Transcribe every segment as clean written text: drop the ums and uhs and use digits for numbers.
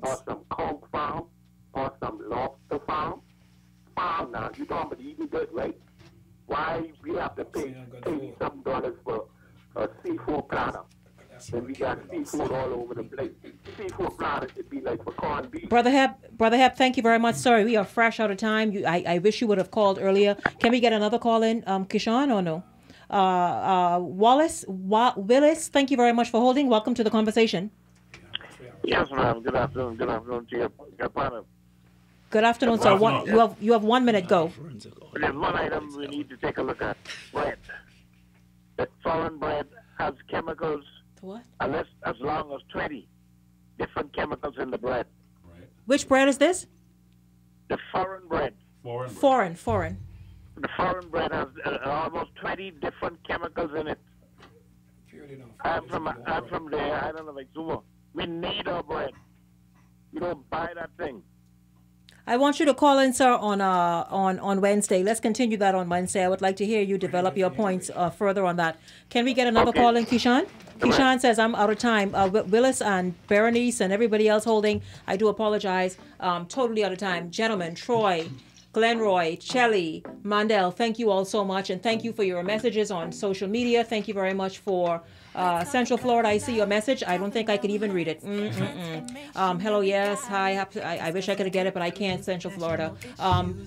or some conch farm, or some lobster farm. Farm now, you don't believe me good, right? Why we have to pay $80-some for a seafood platter? And we got seafood all over the place. Seafood platter should be like for corned beef. Brother Hep, thank you very much. Sorry, we are fresh out of time. I wish you would have called earlier. Can we get another call in, Kishan, or no? Willis, thank you very much for holding. Welcome to the conversation. Yes, ma'am. Good afternoon. Good afternoon to your panel. Good afternoon, sir. You have 1 minute. Go. There's one item we need to take a look at. Bread. That foreign bread has chemicals. What? As long as 20 different chemicals in the bread. Right. Which bread is this? The foreign bread. Foreign. The foreign bread has almost 20 different chemicals in it. I'm from the island of Expo. We need our bread. You don't buy that thing. I want you to call in, sir, on Wednesday. Let's continue that on Wednesday. I would like to hear you develop your points further on that. Can we get another call in, Kishan? Kishan says, I'm out of time. Willis and Berenice and everybody else holding, I do apologize. Totally out of time. Gentlemen, Troy, Glenroy, Chelly, Mandel, thank you all so much. And thank you for your messages on social media. Thank you very much for Central Florida. I see your message. I don't think I could even read it. Hello, yes, hi. I wish I could get it, but I can't. Central Florida.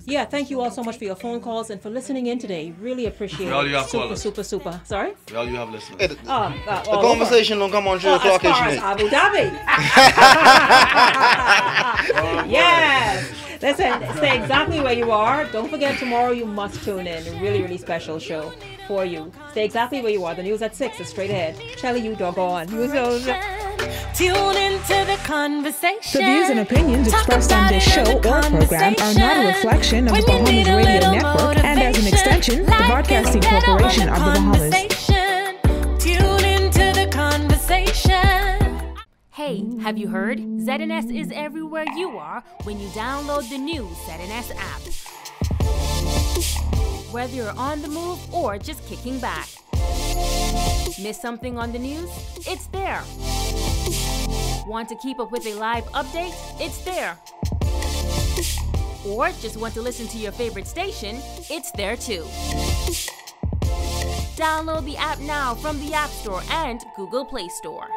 Yeah, thank you all so much for your phone calls and for listening in today. Really appreciate it. Super. Sorry? All you have listeners. The conversation don't come on 3 o'clock. As far as Abu Dhabi. Yes. Listen, stay exactly where you are. Don't forget, tomorrow you must tune in. A really, really special show for you. Stay exactly where you are. The news at 6 is straight ahead. Shelly, you doggone. Tune into the conversation. The views and opinions expressed on this show or program are not a reflection of the Bahamas Radio Network and, as an extension, the Broadcasting Corporation of the Bahamas. Tune into the conversation. Hey, have you heard? ZNS is everywhere you are when you download the new ZNS app. Whether you're on the move or just kicking back. Miss something on the news? It's there. Want to keep up with a live update? It's there. Or just want to listen to your favorite station? It's there too. Download the app now from the App Store and Google Play Store.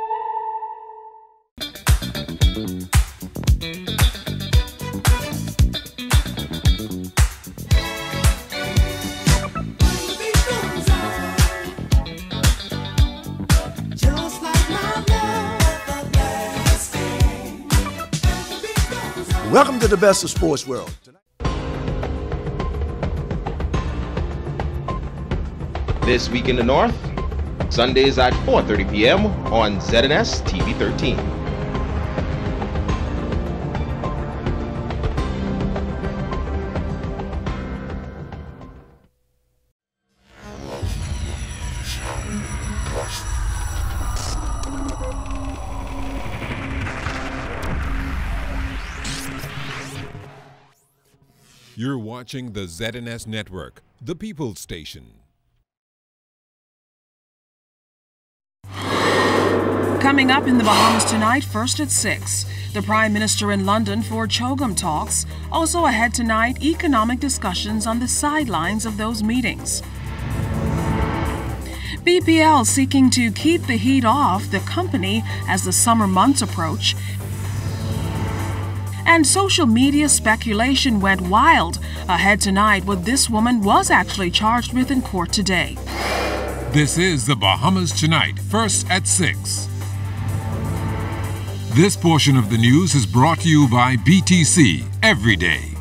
Welcome to the best of sports world. This Week in the North, Sundays at 4:30 p.m. on ZNS TV 13. You're watching the ZNS Network, the People's Station. Coming up in the Bahamas tonight, first at 6. The Prime Minister in London for CHOGM talks. Also ahead tonight, economic discussions on the sidelines of those meetings. BPL seeking to keep the heat off the company as the summer months approach. And social media speculation went wild. Ahead tonight, what this woman was actually charged with in court today. This is the Bahamas Tonight, first at 6. This portion of the news is brought to you by BTC, every day.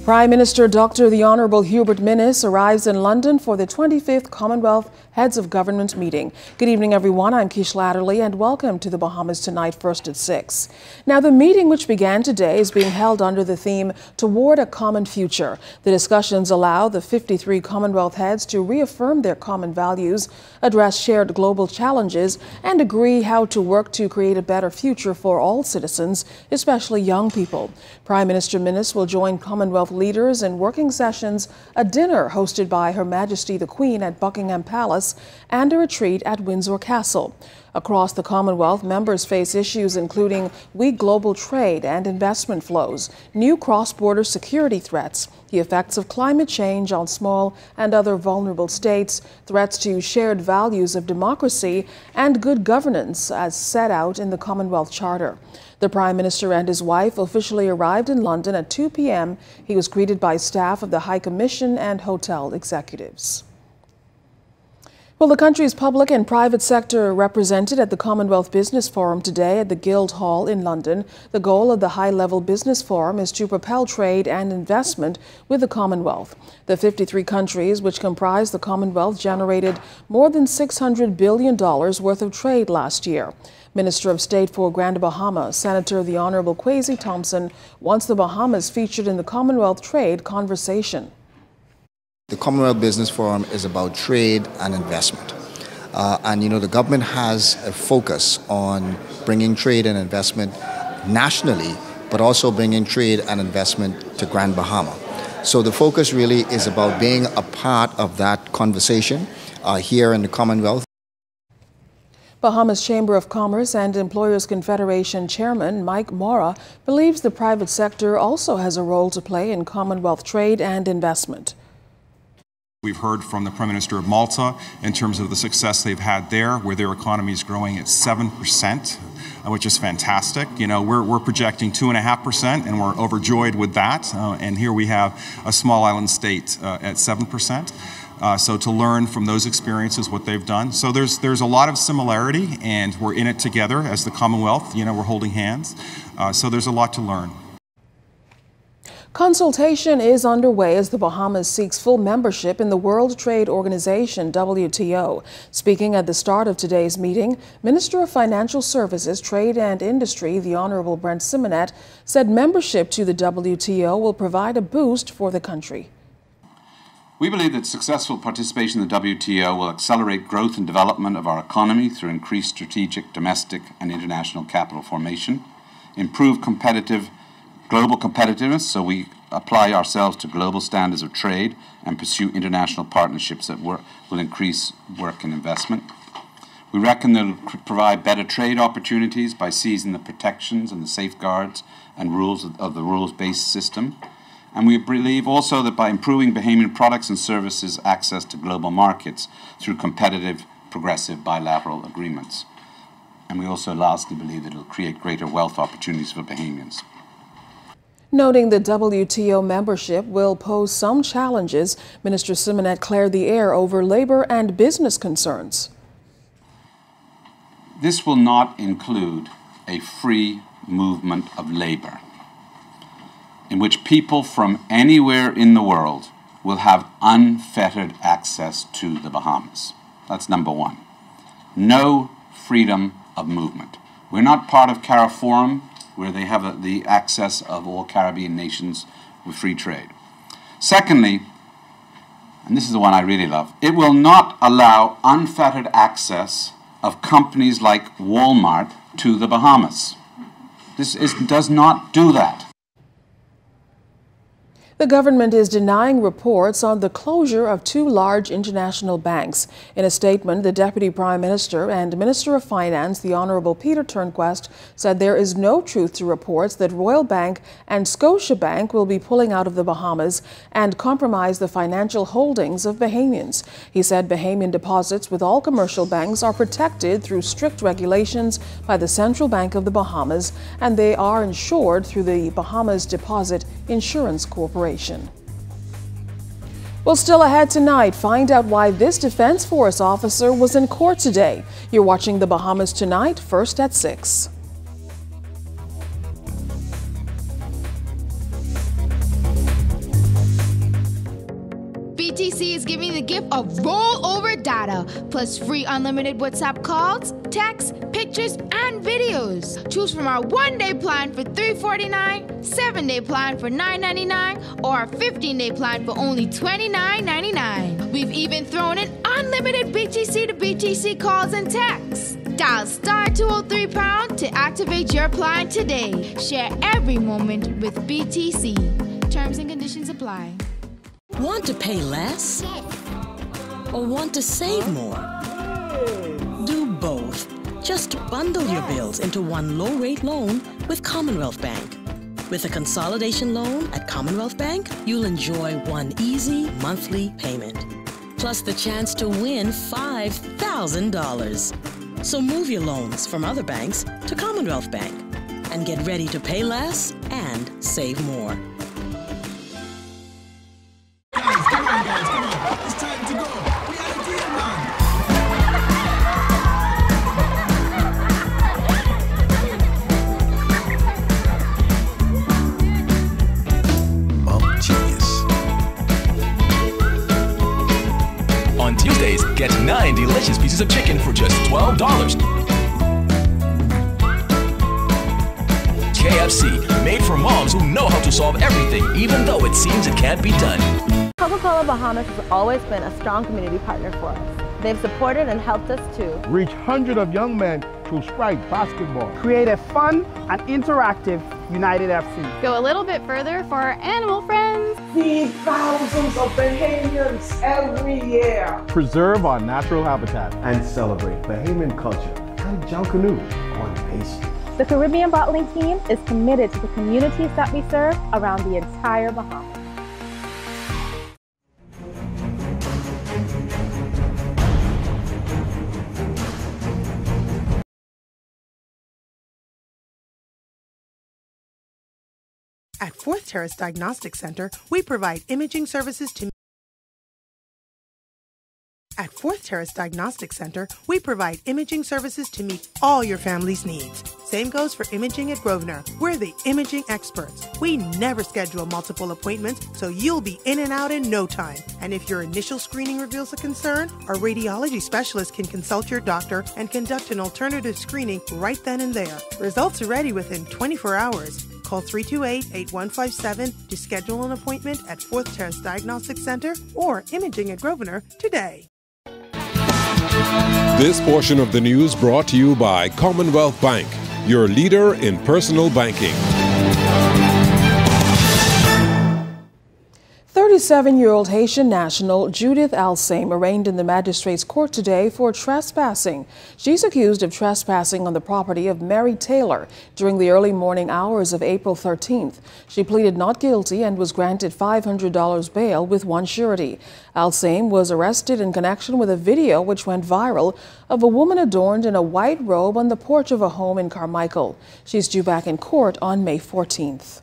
Prime Minister Dr. the Honourable Hubert Minnis arrives in London for the 25th Commonwealth Heads of Government meeting. Good evening, everyone. I'm Keish Latterly, and welcome to the Bahamas Tonight, first at 6. Now, the meeting, which began today, is being held under the theme Toward a Common Future. The discussions allow the 53 Commonwealth heads to reaffirm their common values, address shared global challenges, and agree how to work to create a better future for all citizens, especially young people. Prime Minister Minnis will join Commonwealth leaders in working sessions, a dinner hosted by Her Majesty the Queen at Buckingham Palace, Palace and a retreat at Windsor Castle. Across the Commonwealth, members face issues including weak global trade and investment flows, new cross-border security threats, the effects of climate change on small and other vulnerable states, threats to shared values of democracy and good governance as set out in the Commonwealth Charter. The Prime Minister and his wife officially arrived in London at 2 p.m. He was greeted by staff of the High Commission and hotel executives. Well, the country's public and private sector are represented at the Commonwealth Business Forum today at the Guildhall in London. The goal of the high-level business forum is to propel trade and investment with the Commonwealth. The 53 countries which comprise the Commonwealth generated more than $600 billion worth of trade last year. Minister of State for Grand Bahama, Senator the Honorable Kwesi Thompson, wants the Bahamas featured in the Commonwealth Trade Conversation. The Commonwealth Business Forum is about trade and investment. The government has a focus on bringing trade and investment nationally, but also bringing trade and investment to Grand Bahama. So the focus really is about being a part of that conversation here in the Commonwealth. Bahamas Chamber of Commerce and Employers Confederation Chairman Mike Mora believes the private sector also has a role to play in Commonwealth trade and investment. We've heard from the Prime Minister of Malta in terms of the success they've had there, where their economy is growing at 7%, which is fantastic. We're projecting 2.5%, and we're overjoyed with that. And here we have a small island state at 7%. So to learn from those experiences, what they've done. So there's a lot of similarity, and we're in it together as the Commonwealth. We're holding hands. So there's a lot to learn. Consultation is underway as the Bahamas seeks full membership in the World Trade Organization, WTO. Speaking at the start of today's meeting, Minister of Financial Services, Trade and Industry, the Honorable Brent Simonet, said membership to the WTO will provide a boost for the country. We believe that successful participation in the WTO will accelerate growth and development of our economy through increased strategic, domestic and international capital formation, improve global competitiveness, so we apply ourselves to global standards of trade and pursue international partnerships that will increase work and investment. We reckon they'll provide better trade opportunities by seizing the protections and the safeguards and rules of the rules-based system. And we believe also that by improving Bahamian products and services access to global markets through competitive, progressive bilateral agreements. And we also lastly believe that it will create greater wealth opportunities for Bahamians. Noting that WTO membership will pose some challenges, Minister Simonet cleared the air over labor and business concerns. This will not include a free movement of labor, in which people from anywhere in the world will have unfettered access to the Bahamas. That's number one. No freedom of movement. We're not part of CARIFORUM, where they have the access of all Caribbean nations with free trade. Secondly, and this is the one I really love, it will not allow unfettered access of companies like Walmart to the Bahamas. This does not do that. The government is denying reports on the closure of two large international banks. In a statement, the Deputy Prime Minister and Minister of Finance, the Honorable Peter Turnquest, said there is no truth to reports that Royal Bank and Scotiabank will be pulling out of the Bahamas and compromise the financial holdings of Bahamians. He said Bahamian deposits with all commercial banks are protected through strict regulations by the Central Bank of the Bahamas, and they are insured through the Bahamas Deposit Insurance Corporation. Well, still ahead tonight, find out why this Defense Force officer was in court today. You're watching The Bahamas Tonight, first at 6. BTC is giving the gift of rollover data, plus free unlimited WhatsApp calls, texts, pictures, and videos. Choose from our 1-day plan for $349, 7-day plan for $999, or our 15-day plan for only $29.99. We've even thrown in unlimited BTC to BTC calls and texts. Dial *203# to activate your plan today. Share every moment with BTC. Terms and conditions apply. Want to pay less? or want to save more? Do both. Just bundle your bills into one low-rate loan with Commonwealth Bank. With a consolidation loan at Commonwealth Bank, you'll enjoy one easy monthly payment, plus the chance to win $5,000. So move your loans from other banks to Commonwealth Bank and get ready to pay less and save more. Guys, come on. It's time to go. We are the team, man. On Tuesdays, get 9 delicious pieces of chicken for just $12. KFC, made for moms who know how to solve everything, even though it seems it can't be done. Coca-Cola Bahamas has always been a strong community partner for us. They've supported and helped us to reach hundreds of young men through Sprite basketball, create a fun and interactive United FC, go a little bit further for our animal friends, feed thousands of Bahamians every year, preserve our natural habitat, and celebrate Bahamian culture and Junkanoo on pastry. The Caribbean Bottling Team is committed to the communities that we serve around the entire Bahamas. At Fourth Terrace Diagnostic Center, we provide imaging services to At Fourth Terrace Diagnostic Center, we provide imaging services to meet all your family's needs. Same goes for imaging at Grosvenor. We're the imaging experts. We never schedule multiple appointments, so you'll be in and out in no time. And if your initial screening reveals a concern, our radiology specialist can consult your doctor and conduct an alternative screening right then and there. Results are ready within 24 hours. Call 328-8157 to schedule an appointment at Fourth Terrace Diagnostic Center or Imaging at Grosvenor today. This portion of the news brought to you by Commonwealth Bank, your leader in personal banking. 37-year-old Haitian national Judith Alsame arraigned in the magistrate's court today for trespassing. She's accused of trespassing on the property of Mary Taylor during the early morning hours of April 13th. She pleaded not guilty and was granted $500 bail with one surety. Alsame was arrested in connection with a video which went viral of a woman adorned in a white robe on the porch of a home in Carmichael. She's due back in court on May 14th.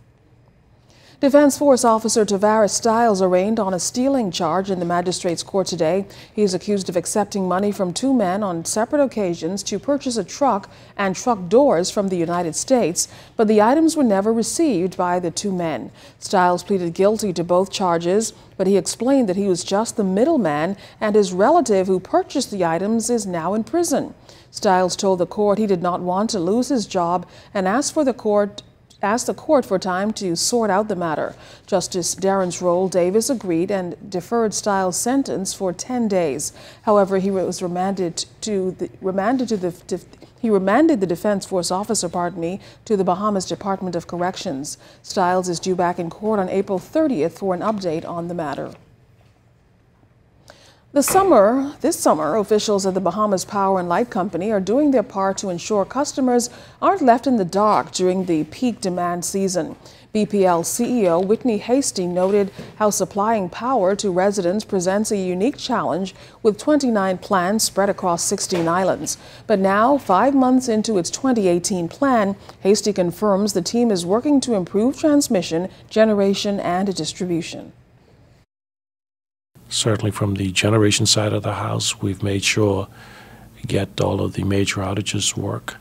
Defense Force Officer Tavares Stiles arraigned on a stealing charge in the magistrate's court today. He is accused of accepting money from two men on separate occasions to purchase a truck and truck doors from the United States, but the items were never received by the two men. Stiles pleaded guilty to both charges, but he explained that he was just the middleman and his relative who purchased the items is now in prison. Stiles told the court he did not want to lose his job and asked the court for time to sort out the matter. Justice Darren Roll Davis agreed and deferred Stiles' sentence for 10 days. However, he was remanded the Defense Force officer, to the Bahamas Department of Corrections. Stiles is due back in court on April 30th for an update on the matter. This summer, officials at the Bahamas Power and Light Company are doing their part to ensure customers aren't left in the dark during the peak demand season. BPL CEO Whitney Hasty noted how supplying power to residents presents a unique challenge with 29 plants spread across 16 islands. But now, 5 months into its 2018 plan, Hasty confirms the team is working to improve transmission, generation, and distribution. Certainly from the generation side of the house, we've made sure we get all of the major outages work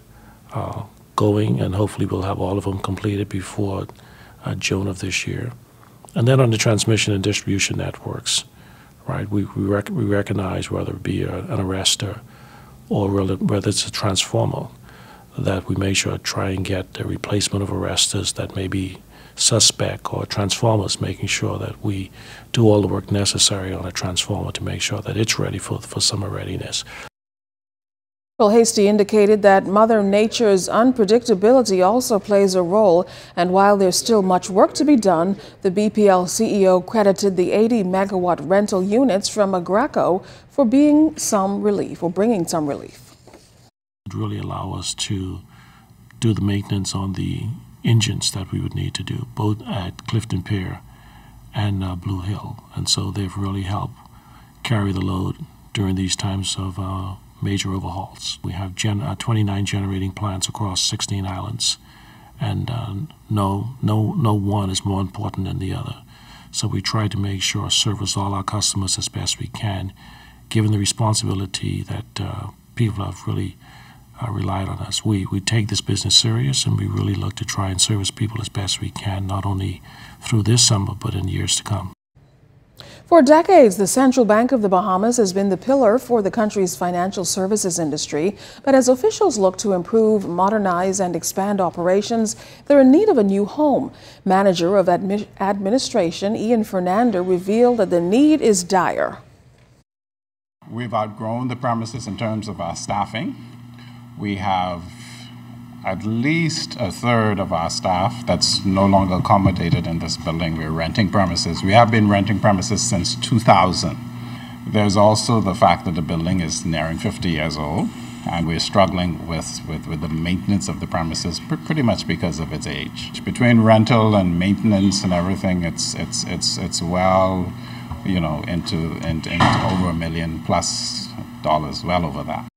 going, and hopefully we'll have all of them completed before June of this year. And then on the transmission and distribution networks, right, we recognize whether it be an arrestor or whether it's a transformer, that we make sure to try and get a replacement of arrestors that may be suspect or transformers, making sure that we do all the work necessary on a transformer to make sure that it's ready for summer readiness. Well, Hasty indicated that Mother Nature's unpredictability also plays a role, and while there's still much work to be done, the BPL CEO credited the 80-megawatt rental units from Agribusiness for bringing some relief. It really allow us to do the maintenance on the engines that we would need to do, both at Clifton Pier and Blue Hill, and so they've really helped carry the load during these times of major overhauls. We have 29 generating plants across 16 islands, and no one is more important than the other. So we try to make sure service all our customers as best we can, given the responsibility that people have really relied on us. We take this business serious, and we really look to try and service people as best we can, not only through this summer, but in years to come. For decades, the Central Bank of the Bahamas has been the pillar for the country's financial services industry. But as officials look to improve, modernize, and expand operations, they're in need of a new home. Manager of Administration Ian Fernando revealed that the need is dire. We've outgrown the premises in terms of our staffing. We have at least a third of our staff that's no longer accommodated in this building. We're renting premises. We have been renting premises since 2000. There's also the fact that the building is nearing 50 years old, and we're struggling with the maintenance of the premises pretty much because of its age. Between rental and maintenance and everything, it's well, you know, into over $1 million+ well over that.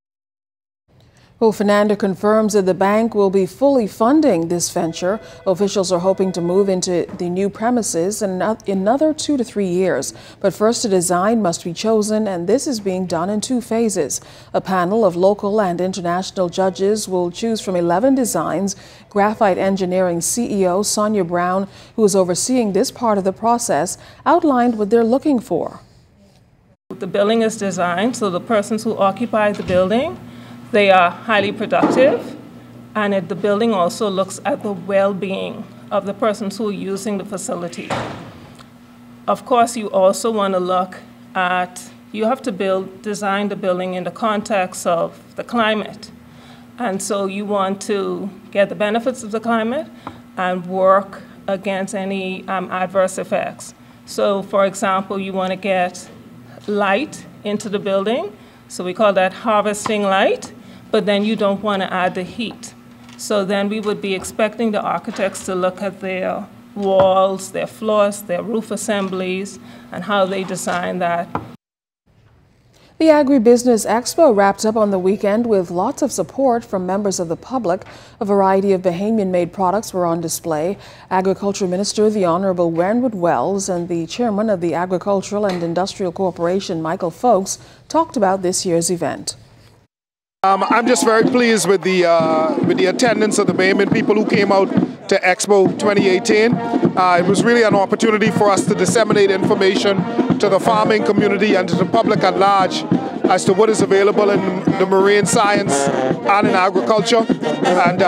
Well, Fernando confirms that the bank will be fully funding this venture. Officials are hoping to move into the new premises in another 2 to 3 years. But first, a design must be chosen, and this is being done in 2 phases. A panel of local and international judges will choose from 11 designs. Graphite Engineering CEO Sonia Brown, who is overseeing this part of the process, outlined what they're looking for. The building is designed so the persons who occupy the building, they are highly productive, and the building also looks at the well-being of the persons who are using the facility. Of course, you also want to look at, you have to design the building in the context of the climate. And so you want to get the benefits of the climate and work against any adverse effects. So, for example, you want to get light into the building. So we call that harvesting light, but then you don't want to add the heat. So then we would be expecting the architects to look at their walls, their floors, their roof assemblies, and how they design that. The Agribusiness Expo wrapped up on the weekend with lots of support from members of the public. A variety of Bahamian-made products were on display. Agriculture Minister, the Honorable Wernwood Wells, and the Chairman of the Agricultural and Industrial Corporation, Michael Folks, talked about this year's event. I'm just very pleased with the attendance of the Bahamian people who came out to Expo 2018. It was really an opportunity for us to disseminate information to the farming community and to the public at large as to what is available in the marine science and in agriculture. And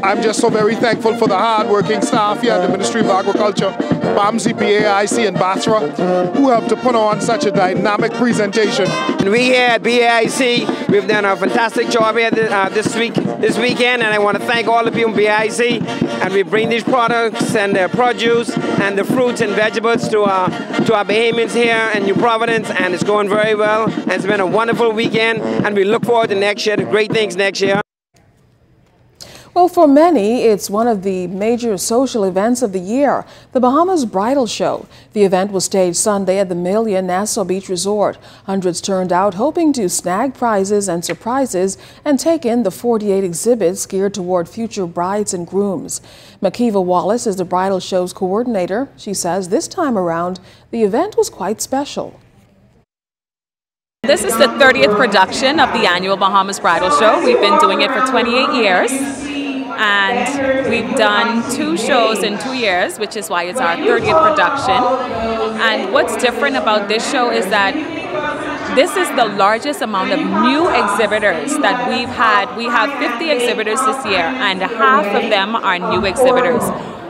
I'm just so very thankful for the hard-working staff here at the Ministry of Agriculture, BAMSI, PAIC, and BATRA, who have to put on such a dynamic presentation. We here at BAIC, we've done a fantastic job here this weekend, and I want to thank all of you in BAIC. And we bring these products and the produce and the fruits and vegetables to our Bahamians here in New Providence, and it's going very well. And it's been a wonderful weekend, and we look forward to next year, to great things next year. Well, for many, it's one of the major social events of the year, the Bahamas Bridal Show. The event was staged Sunday at the Melia Nassau Beach Resort. Hundreds turned out hoping to snag prizes and surprises and take in the 48 exhibits geared toward future brides and grooms. Makiva Wallace is the Bridal Show's coordinator. She says this time around, the event was quite special. This is the 30th production of the annual Bahamas Bridal Show. We've been doing it for 28 years. And we've done 2 shows in 2 years, which is why it's our 30th production. And what's different about this show is that this is the largest amount of new exhibitors that we've had. We have 50 exhibitors this year, and half of them are new exhibitors,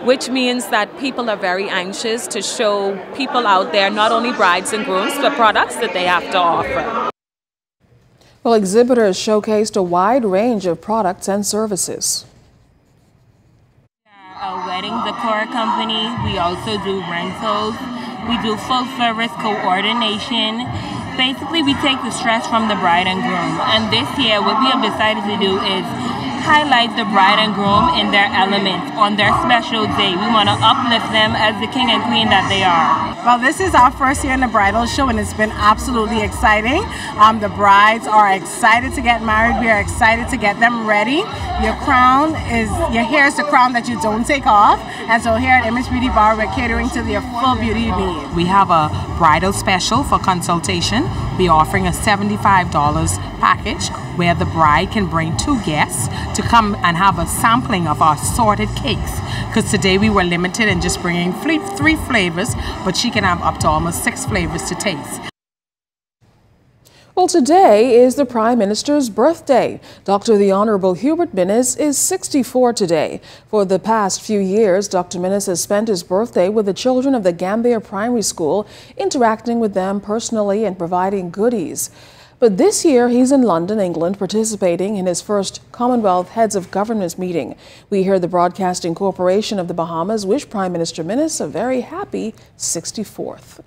which means that people are very anxious to show people out there, not only brides and grooms, the products that they have to offer. Well, exhibitors showcased a wide range of products and services. A wedding decor company. We also do rentals. We do full service coordination. Basically, we take the stress from the bride and groom. And this year, what we have decided to do is highlight the bride and groom in their element on their special day. We want to uplift them as the king and queen that they are. Well, this is our first year in the bridal show, and it's been absolutely exciting. The brides are excited to get married. We are excited to get them ready. Your hair is the crown that you don't take off. And so here at Image Beauty Bar, we're catering to their full beauty needs. We have a bridal special for consultation. We're offering a $75 package where the bride can bring 2 guests to come and have a sampling of our assorted cakes. Because today we were limited in just bringing 3 flavors, but she can have up to almost 6 flavors to taste. Well, today is the Prime Minister's birthday. Dr. the Honorable Hubert Minnis is 64 today. For the past few years, Dr. Minnis has spent his birthday with the children of the Gambia Primary School, interacting with them personally and providing goodies. But this year, he's in London, England, participating in his first Commonwealth Heads of Government meeting. We hear the Broadcasting Corporation of the Bahamas wish Prime Minister Minnis a very happy 64th.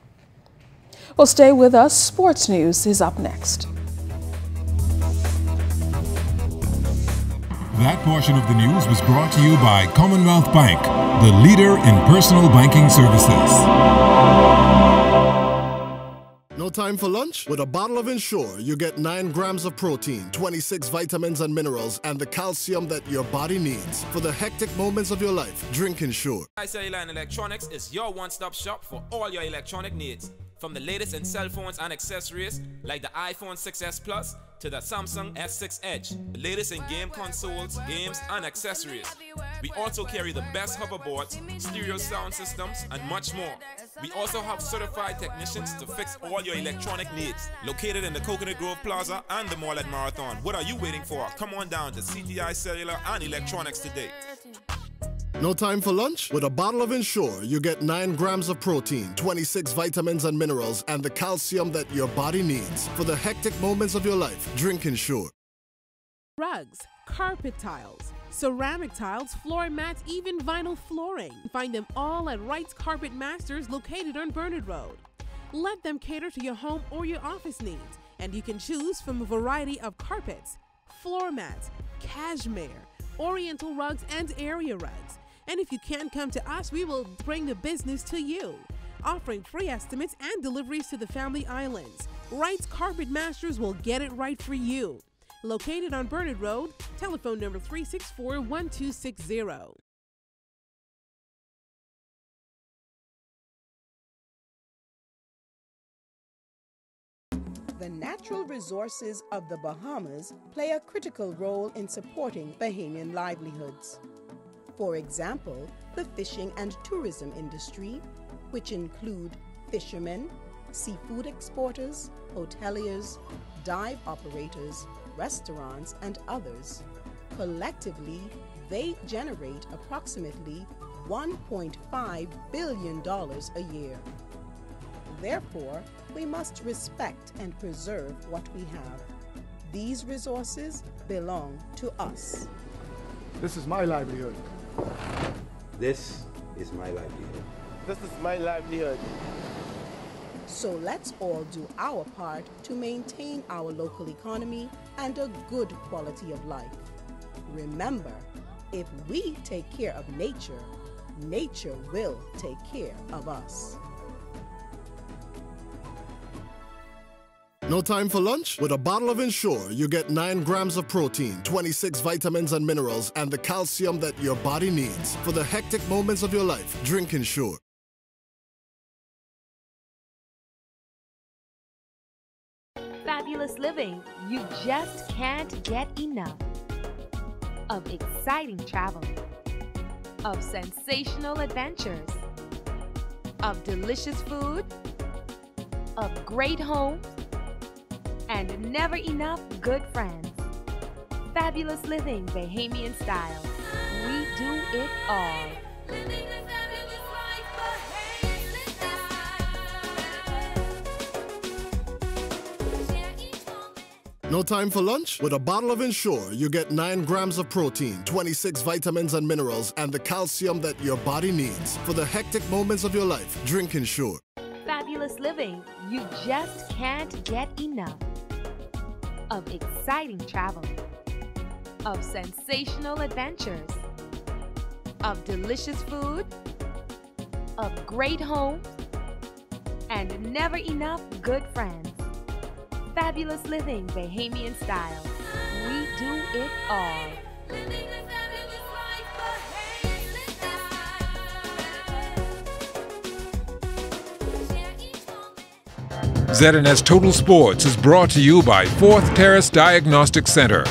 Well, stay with us. Sports news is up next. That portion of the news was brought to you by Commonwealth Bank, the leader in personal banking services. No time for lunch? With a bottle of Ensure, you get 9 grams of protein, 26 vitamins and minerals, and the calcium that your body needs. For the hectic moments of your life, drink Ensure. Cellular and Electronics is your one-stop shop for all your electronic needs. From the latest in cell phones and accessories, like the iPhone 6s Plus to the Samsung S6 Edge, the latest in game consoles, games, and accessories. We also carry the best hoverboards, stereo sound systems, and much more. We also have certified technicians to fix all your electronic needs. Located in the Coconut Grove Plaza and the Mall at Marathon. What are you waiting for? Come on down to CTI Cellular and Electronics today. No time for lunch? With a bottle of Ensure, you get 9 grams of protein, 26 vitamins and minerals, and the calcium that your body needs. For the hectic moments of your life, drink Ensure. Rugs, carpet tiles, ceramic tiles, floor mats, even vinyl flooring. Find them all at Wright's Carpet Masters, located on Bernard Road. Let them cater to your home or your office needs, and you can choose from a variety of carpets, floor mats, cashmere, oriental rugs, and area rugs. And if you can't come to us, we will bring the business to you, offering free estimates and deliveries to the family islands. Wright's Carpet Masters will get it right for you. Located on Bernard Road, telephone number 364-1260. The natural resources of the Bahamas play a critical role in supporting Bahamian livelihoods. For example, the fishing and tourism industry, which include fishermen, seafood exporters, hoteliers, dive operators, restaurants, and others. Collectively, they generate approximately $1.5 billion a year. Therefore, we must respect and preserve what we have. These resources belong to us. This is my livelihood. This is my livelihood. This is my livelihood. So let's all do our part to maintain our local economy and a good quality of life. Remember, if we take care of nature, nature will take care of us. No time for lunch? With a bottle of Ensure, you get 9 grams of protein, 26 vitamins and minerals, and the calcium that your body needs. For the hectic moments of your life, drink Ensure. Fabulous living. You just can't get enough of exciting travel, of sensational adventures, of delicious food, of great homes, and never enough good friends. Fabulous living, Bahamian style. We do it all. No time for lunch? With a bottle of Ensure, you get 9 grams of protein, 26 vitamins and minerals, and the calcium that your body needs. For the hectic moments of your life, drink Ensure. Fabulous living. You just can't get enough of exciting travel, of sensational adventures, of delicious food, of great homes, and never enough good friends. Fabulous living, Bahamian style. We do it all. ZNS Total Sports is brought to you by 4th Terrace Diagnostic Center.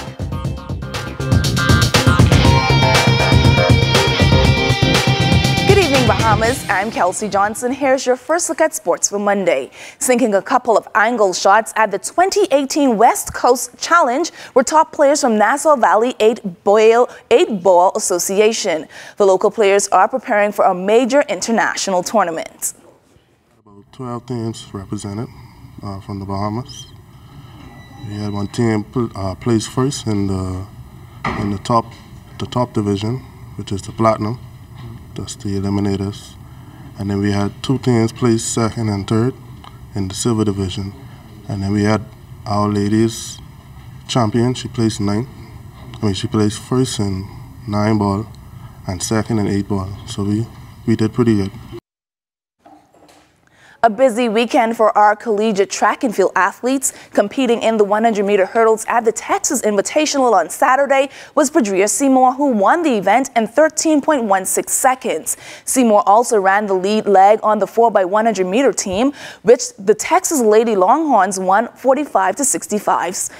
Good evening, Bahamas. I'm Kelsey Johnson. Here's your first look at sports for Monday. Sinking a couple of angle shots at the 2018 West Coast Challenge were top players from Nassau Valley 8-Ball Association. The local players are preparing for a major international tournament. About 12 teams represented from the Bahamas. We had one team place first in the top division, which is the Platinum. That's the Eliminators. And then we had 2 teams placed second and third in the Silver Division. And then we had Our Ladies champion. She placed 9th. She placed first in 9-ball and second in 8-ball. So we did pretty good. A busy weekend for our collegiate track and field athletes. Competing in the 100-meter hurdles at the Texas Invitational on Saturday was Bridal Seymour, who won the event in 13.16 seconds. Seymour also ran the lead leg on the 4x100-meter team, which the Texas Lady Longhorns won 45-65.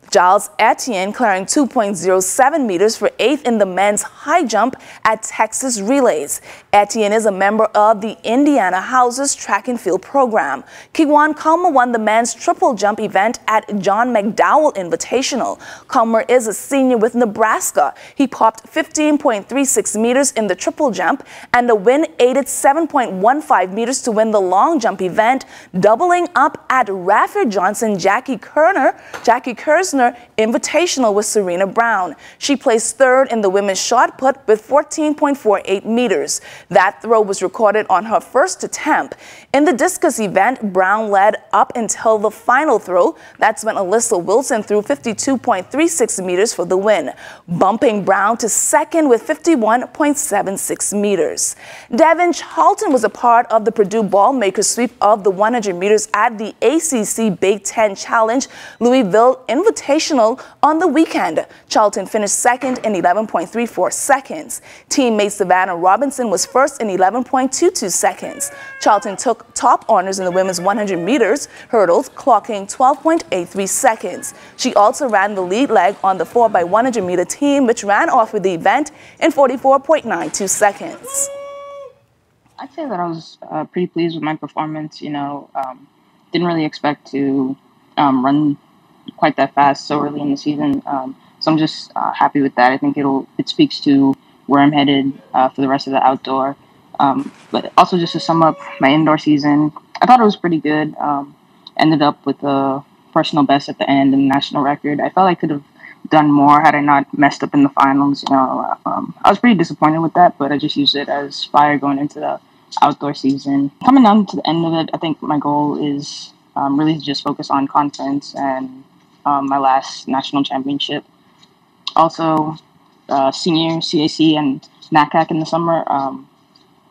Giles Etienne clearing 2.07 meters for 8th in the men's high jump at Texas Relays. Etienne is a member of the Indiana Houses track and field program. Kiwan Comer won the men's triple jump event at John McDowell Invitational. Comer is a senior with Nebraska. He popped 15.36 meters in the triple jump, and the win aided 7.15 meters to win the long jump event, doubling up at Rafford Johnson Jackie Kersner Invitational with Serena Brown. She placed 3rd in the women's shot put with 14.48 meters. That throw was recorded on her first attempt. In the discus event, Brown led up until the final throw. That's when Alyssa Wilson threw 52.36 meters for the win, bumping Brown to 2nd with 51.76 meters. Devin Charlton was a part of the Purdue ball maker sweep of the 100 meters at the ACC Big Ten Challenge Louisville Invitational on the weekend. Charlton finished 2nd in 11.34 seconds. Teammate Savannah Robinson was 1st in 11.22 seconds. Charlton took top honors in the women's 100 meters hurdles, clocking 12.83 seconds. She also ran the lead leg on the 4x100 meter team, which ran off with the event in 44.92 seconds. I'd say that I was pretty pleased with my performance. Didn't really expect to run quite that fast so early in the season. So I'm just happy with that. I think it speaks to where I'm headed for the rest of the outdoor. But also just to sum up my indoor season, I thought it was pretty good. Ended up with a personal best at the end and a national record. I felt I could have done more had I not messed up in the finals. I was pretty disappointed with that, but I just used it as fire going into the outdoor season. Coming down to the end of it, I think my goal is really to just focus on conference and my last national championship. Also, senior CAC and NACAC in the summer.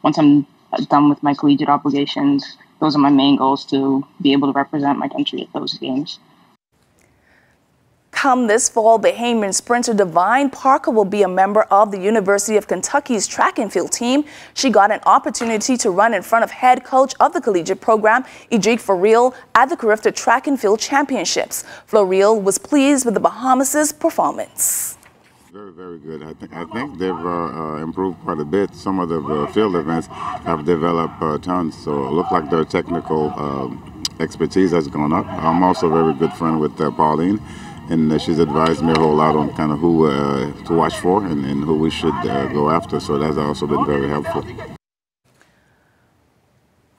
Once I'm done with my collegiate obligations, those are my main goals, to be able to represent my country at those games. Come this fall, Bahamian sprinter Divine Parker will be a member of the University of Kentucky's track and field team. She got an opportunity to run in front of head coach of the collegiate program, Idrik Floriel, at the Carifta Track and Field Championships. Floriel was pleased with the Bahamas' performance. Very, very good. I think they've improved quite a bit. Some of the field events have developed tons, so it looks like their technical expertise has gone up. I'm also a very good friend with Pauline, and she's advised me a whole lot on kind of who to watch for and who we should go after. So that's also been very helpful.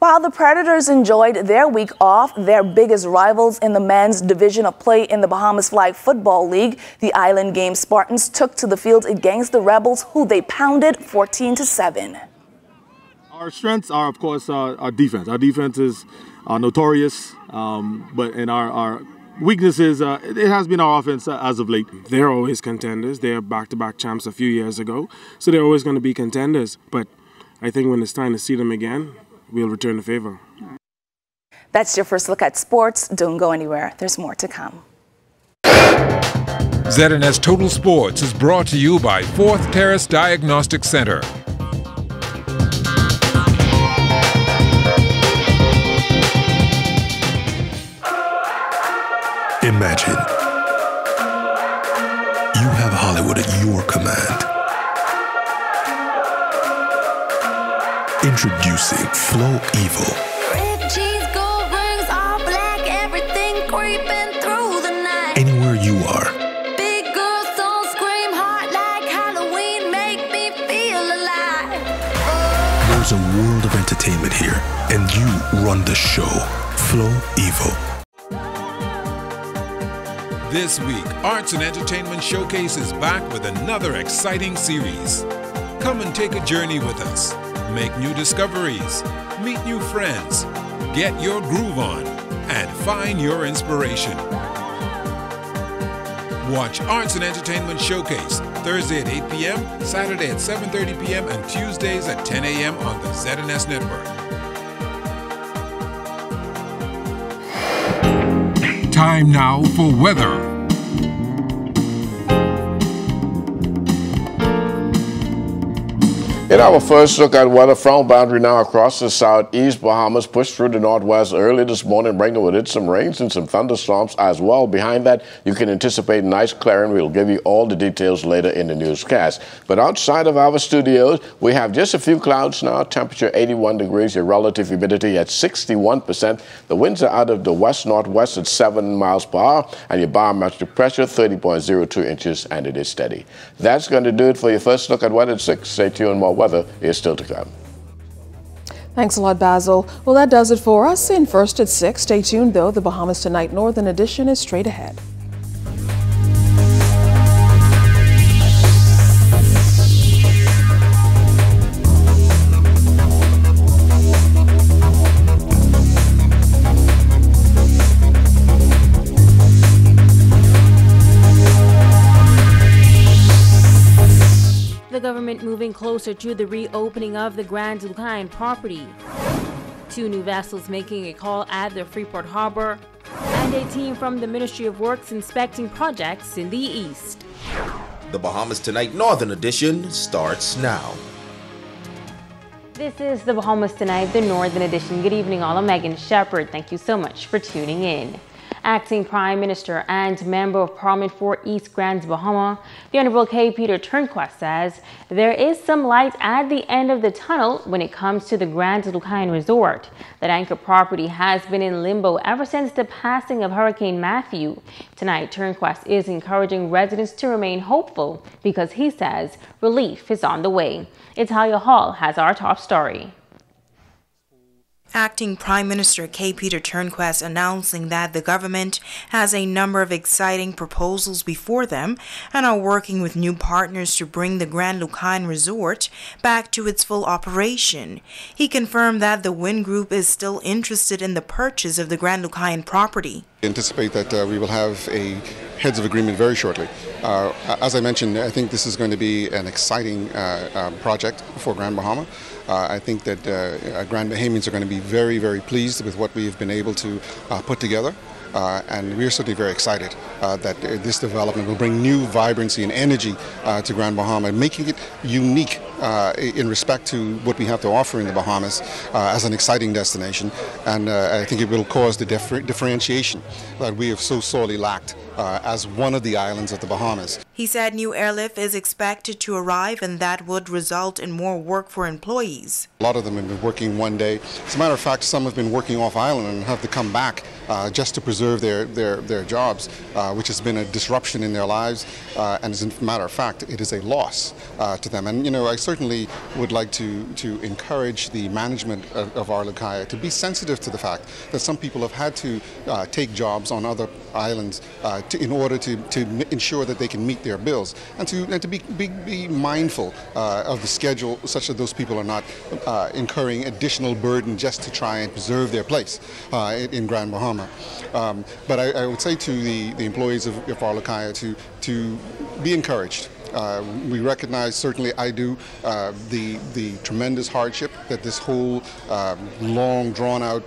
While the Predators enjoyed their week off, their biggest rivals in the men's division of play in the Bahamas Flag Football League, the Island Game Spartans, took to the field against the Rebels, who they pounded 14-7. Our strengths are, of course, our defense. Our defense is notorious, but in our weaknesses, it has been our offense as of late. They're always contenders. They're back-to-back champs a few years ago, so they're always going to be contenders. But I think when it's time to see them again, we'll return the favor. That's your first look at sports. Don't go anywhere. There's more to come. ZNS Total Sports is brought to you by 4th Terrace Diagnostic Center. Imagine you have Hollywood at your command. Introducing Flow Evil. Red cheese, gold rings, all black, everything creeping through the night. Anywhere you are. Big girls don't scream hard like Halloween, make me feel alive. There's a world of entertainment here, and you run the show. Flow Evil. This week, Arts and Entertainment Showcase is back with another exciting series. Come and take a journey with us. Make new discoveries, meet new friends, get your groove on, and find your inspiration. Watch Arts and Entertainment Showcase Thursday at 8 p.m., Saturday at 7:30 p.m., and Tuesdays at 10 a.m. on the ZNS Network. Time now for weather. In our first look at weather, front boundary now across the southeast Bahamas, pushed through the northwest early this morning, bringing with it some rains and some thunderstorms as well. Behind that, you can anticipate nice clearing. We'll give you all the details later in the newscast. But outside of our studios, we have just a few clouds now. Temperature 81 degrees, your relative humidity at 61%. The winds are out of the west-northwest at 7 miles per hour, and your barometric pressure 30.02 inches, and it is steady. That's going to do it for your first look at weather at 6. Stay tuned, more weather is still to come. Thanks a lot, Basil. Well, that does it for us in First at 6. Stay tuned, though. The Bahamas Tonight Northern Edition is straight ahead. The government moving closer to the reopening of the Grand Lucayan property. 2 new vessels making a call at the Freeport harbor, and a team from the Ministry of Works inspecting projects in the east. The Bahamas Tonight Northern Edition starts now. This is the Bahamas Tonight, the Northern Edition. Good evening, all. I'm Megan Shepard. Thank you so much for tuning in. Acting Prime Minister and Member of Parliament for East Grand Bahama, the Honorable K. Peter Turnquest says there is some light at the end of the tunnel when it comes to the Grand Lucayan Resort. That anchor property has been in limbo ever since the passing of Hurricane Matthew. Tonight, Turnquest is encouraging residents to remain hopeful because he says relief is on the way. Italia Hall has our top story. Acting Prime Minister K. Peter Turnquest announcing that the government has a number of exciting proposals before them and are working with new partners to bring the Grand Lucayan Resort back to its full operation. He confirmed that the Wind Group is still interested in the purchase of the Grand Lucayan property. I anticipate that we will have a heads of agreement very shortly. As I mentioned, I think this is going to be an exciting project for Grand Bahama. I think that Grand Bahamians are going to be very, very pleased with what we've been able to put together. And we're certainly very excited that this development will bring new vibrancy and energy to Grand Bahama, making it unique in respect to what we have to offer in the Bahamas as an exciting destination. And I think it will cause the differentiation that we have so sorely lacked as one of the islands of the Bahamas. He said new airlift is expected to arrive and that would result in more work for employees. A lot of them have been working one day. As a matter of fact, some have been working off island and have to come back just to preserve their jobs, which has been a disruption in their lives. And as a matter of fact, it is a loss to them. And, you know, I certainly would like to encourage the management of our Lucayan to be sensitive to the fact that some people have had to take jobs on other islands in order to ensure that they can meet their bills, and to be mindful of the schedule such that those people are not incurring additional burden just to try and preserve their place in Grand Bahama. But I would say to the employees of our Lucayan to be encouraged. We recognize, certainly I do, the tremendous hardship that this whole long, drawn-out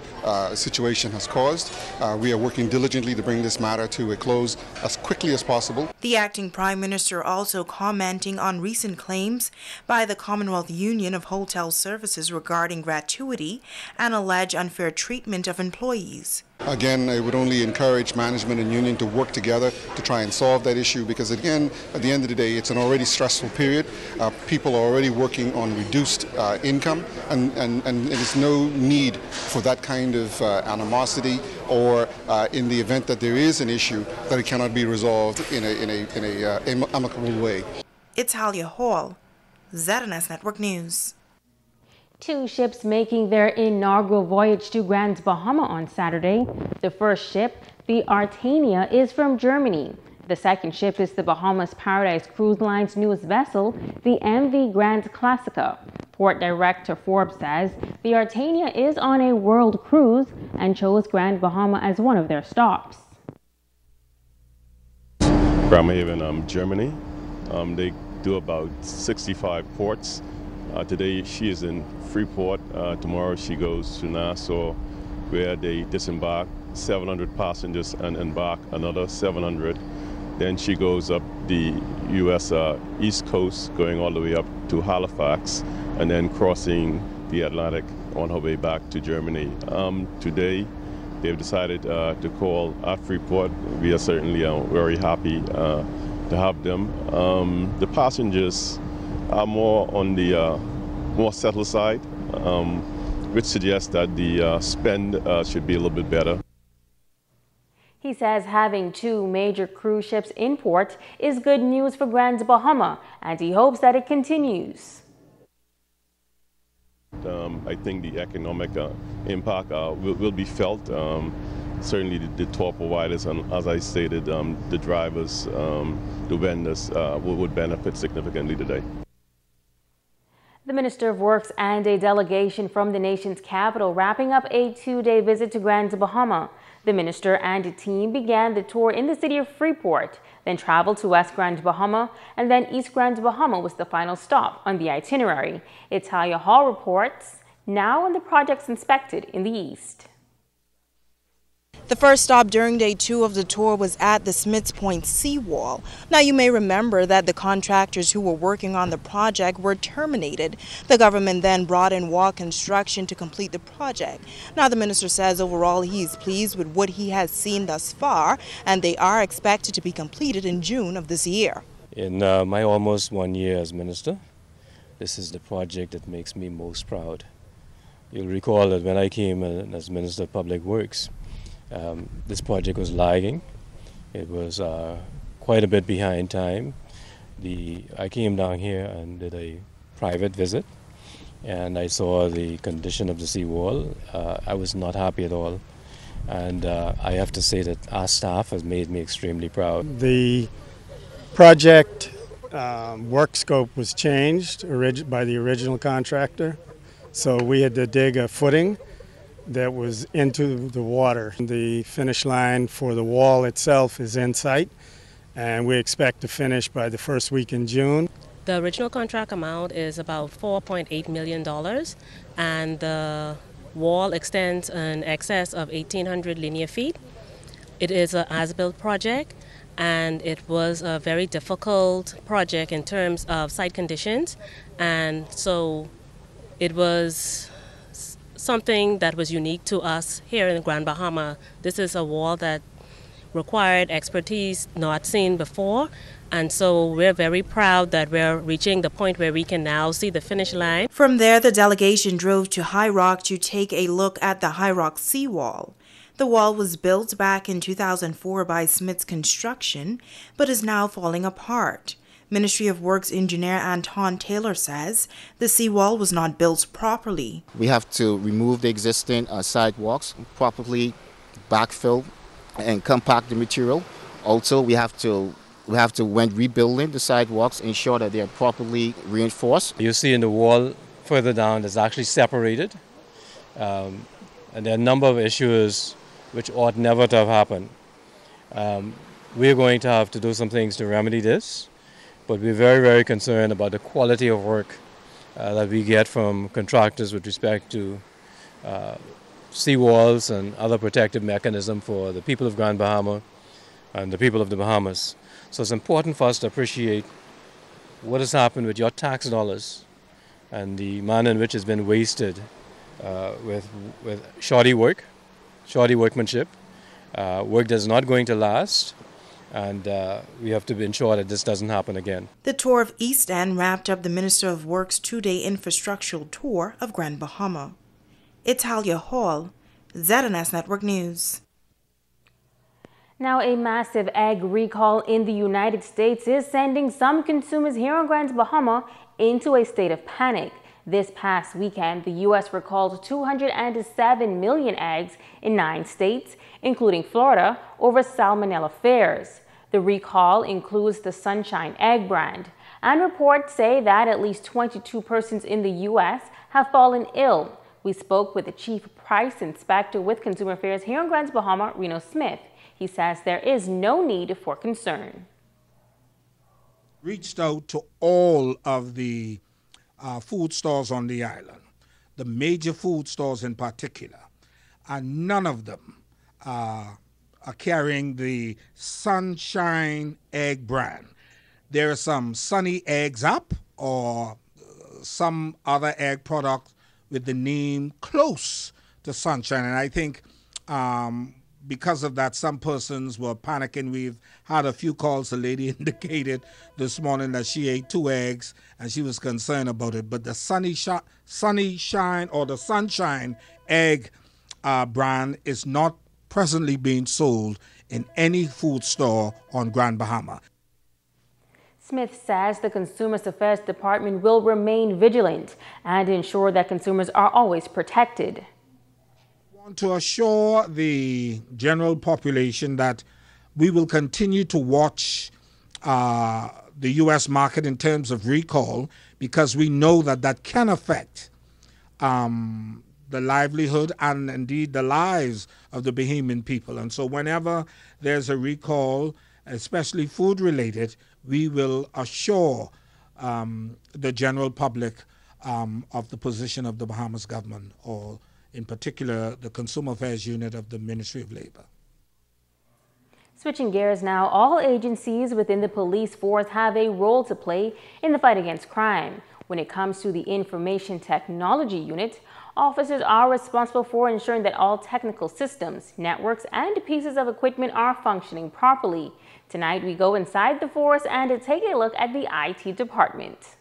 situation has caused. We are working diligently to bring this matter to a close as quickly as possible. The acting Prime Minister also commenting on recent claims by the Commonwealth Union of Hotel Services regarding gratuity and alleged unfair treatment of employees. Again, I would only encourage management and union to work together to try and solve that issue, because again, at the end of the day, it's an already stressful period. People are already working on reduced income, and there's no need for that kind of animosity, or in the event that there is an issue, that it cannot be resolved in a amicable way. It's Halia Hall, ZNS Network News. Two ships making their inaugural voyage to Grand Bahama on Saturday. The first ship, the Artania, is from Germany. The second ship is the Bahamas Paradise Cruise Line's newest vessel, the MV Grand Classica. Port Director Forbes says the Artania is on a world cruise and chose Grand Bahama as one of their stops. Bremerhaven, Germany. They do about 65 ports. Today she is in Freeport. Tomorrow she goes to Nassau, where they disembark 700 passengers and embark another 700. Then she goes up the U.S. East Coast, going all the way up to Halifax, and then crossing the Atlantic on her way back to Germany. Today they've decided to call at Freeport. We are certainly very happy to have them. The passengers are more on the more settled side, which suggests that the spend should be a little bit better. He says having two major cruise ships in port is good news for Grand Bahama, and he hopes that it continues. I think the economic impact will be felt. Certainly the tour providers, and as I stated, the drivers, the vendors would benefit significantly today. The Minister of Works and a delegation from the nation's capital wrapping up a two-day visit to Grand Bahama. The minister and a team began the tour in the city of Freeport, then traveled to West Grand Bahama, and then East Grand Bahama was the final stop on the itinerary. Italia Hall reports, now on the projects inspected in the east. The first stop during day 2 of the tour was at the Smiths Point seawall. Now, you may remember that the contractors who were working on the project were terminated. The government then brought in Wall Construction to complete the project. Now, the minister says overall he is pleased with what he has seen thus far, and they are expected to be completed in June of this year. In my almost 1 year as minister, this is the project that makes me most proud. You'll recall that when I came as Minister of Public Works, this project was lagging. It was quite a bit behind time. I came down here and did a private visit, and I saw the condition of the seawall. I was not happy at all, and I have to say that our staff has made me extremely proud. The project work scope was changed by the original contractor, so we had to dig a footing that was into the water. The finish line for the wall itself is in sight, and we expect to finish by the first week in June. The original contract amount is about $4.8 million, and the wall extends in excess of 1,800 linear feet. It is an as-built project, and it was a very difficult project in terms of site conditions, and so it was something that was unique to us here in Grand Bahama. This is a wall that required expertise not seen before. And so we're very proud that we're reaching the point where we can now see the finish line. From there, the delegation drove to High Rock to take a look at the High Rock seawall. The wall was built back in 2004 by Smith's Construction, but is now falling apart. Ministry of Works engineer Anton Taylor says the seawall was not built properly. We have to remove the existing sidewalks, properly backfill and compact the material. Also, we have to, when rebuilding the sidewalks, ensure that they are properly reinforced. You see in the wall further down, it's actually separated. And there are a number of issues which ought never to have happened. We're going to have to do some things to remedy this, but we're very, very concerned about the quality of work that we get from contractors with respect to seawalls and other protective mechanisms for the people of Grand Bahama and the people of the Bahamas. So it's important for us to appreciate what has happened with your tax dollars and the manner in which it's been wasted with shoddy workmanship, work that's not going to last, and we have to ensure that this doesn't happen again. The tour of East End wrapped up the Minister of Works' two-day infrastructural tour of Grand Bahama. Italia Hall, ZNS Network News. Now, a massive egg recall in the United States is sending some consumers here on Grand Bahama into a state of panic. This past weekend, the U.S. recalled 207 million eggs in 9 states, including Florida, over salmonella fears. The recall includes the Sunshine Egg brand, and reports say that at least 22 persons in the U.S. have fallen ill. We spoke with the Chief Price Inspector with Consumer Affairs here on Grand Bahama, Reno Smith. He says there is no need for concern. Reached out to all of the food stores on the island, the major food stores in particular, and none of them are carrying the Sunshine Egg brand. There are some Sunny Eggs Up or some other egg product with the name close to Sunshine, and I think because of that, some persons were panicking. We've had a few calls. A lady indicated this morning that she ate 2 eggs and she was concerned about it. But the Sunshine or the Sunshine Egg brand is not presently being sold in any food store on Grand Bahama. Smith says the Consumer Affairs Department will remain vigilant and ensure that consumers are always protected. To assure the general population that we will continue to watch the U.S. market in terms of recall, because we know that that can affect the livelihood and indeed the lives of the Bahamian people. And so whenever there's a recall, especially food related, we will assure the general public of the position of the Bahamas government, or in particular, the Consumer Affairs Unit of the Ministry of Labor. Switching gears now, all agencies within the police force have a role to play in the fight against crime. When it comes to the Information Technology Unit, officers are responsible for ensuring that all technical systems, networks, and pieces of equipment are functioning properly. Tonight, we go inside the force and take a look at the IT department.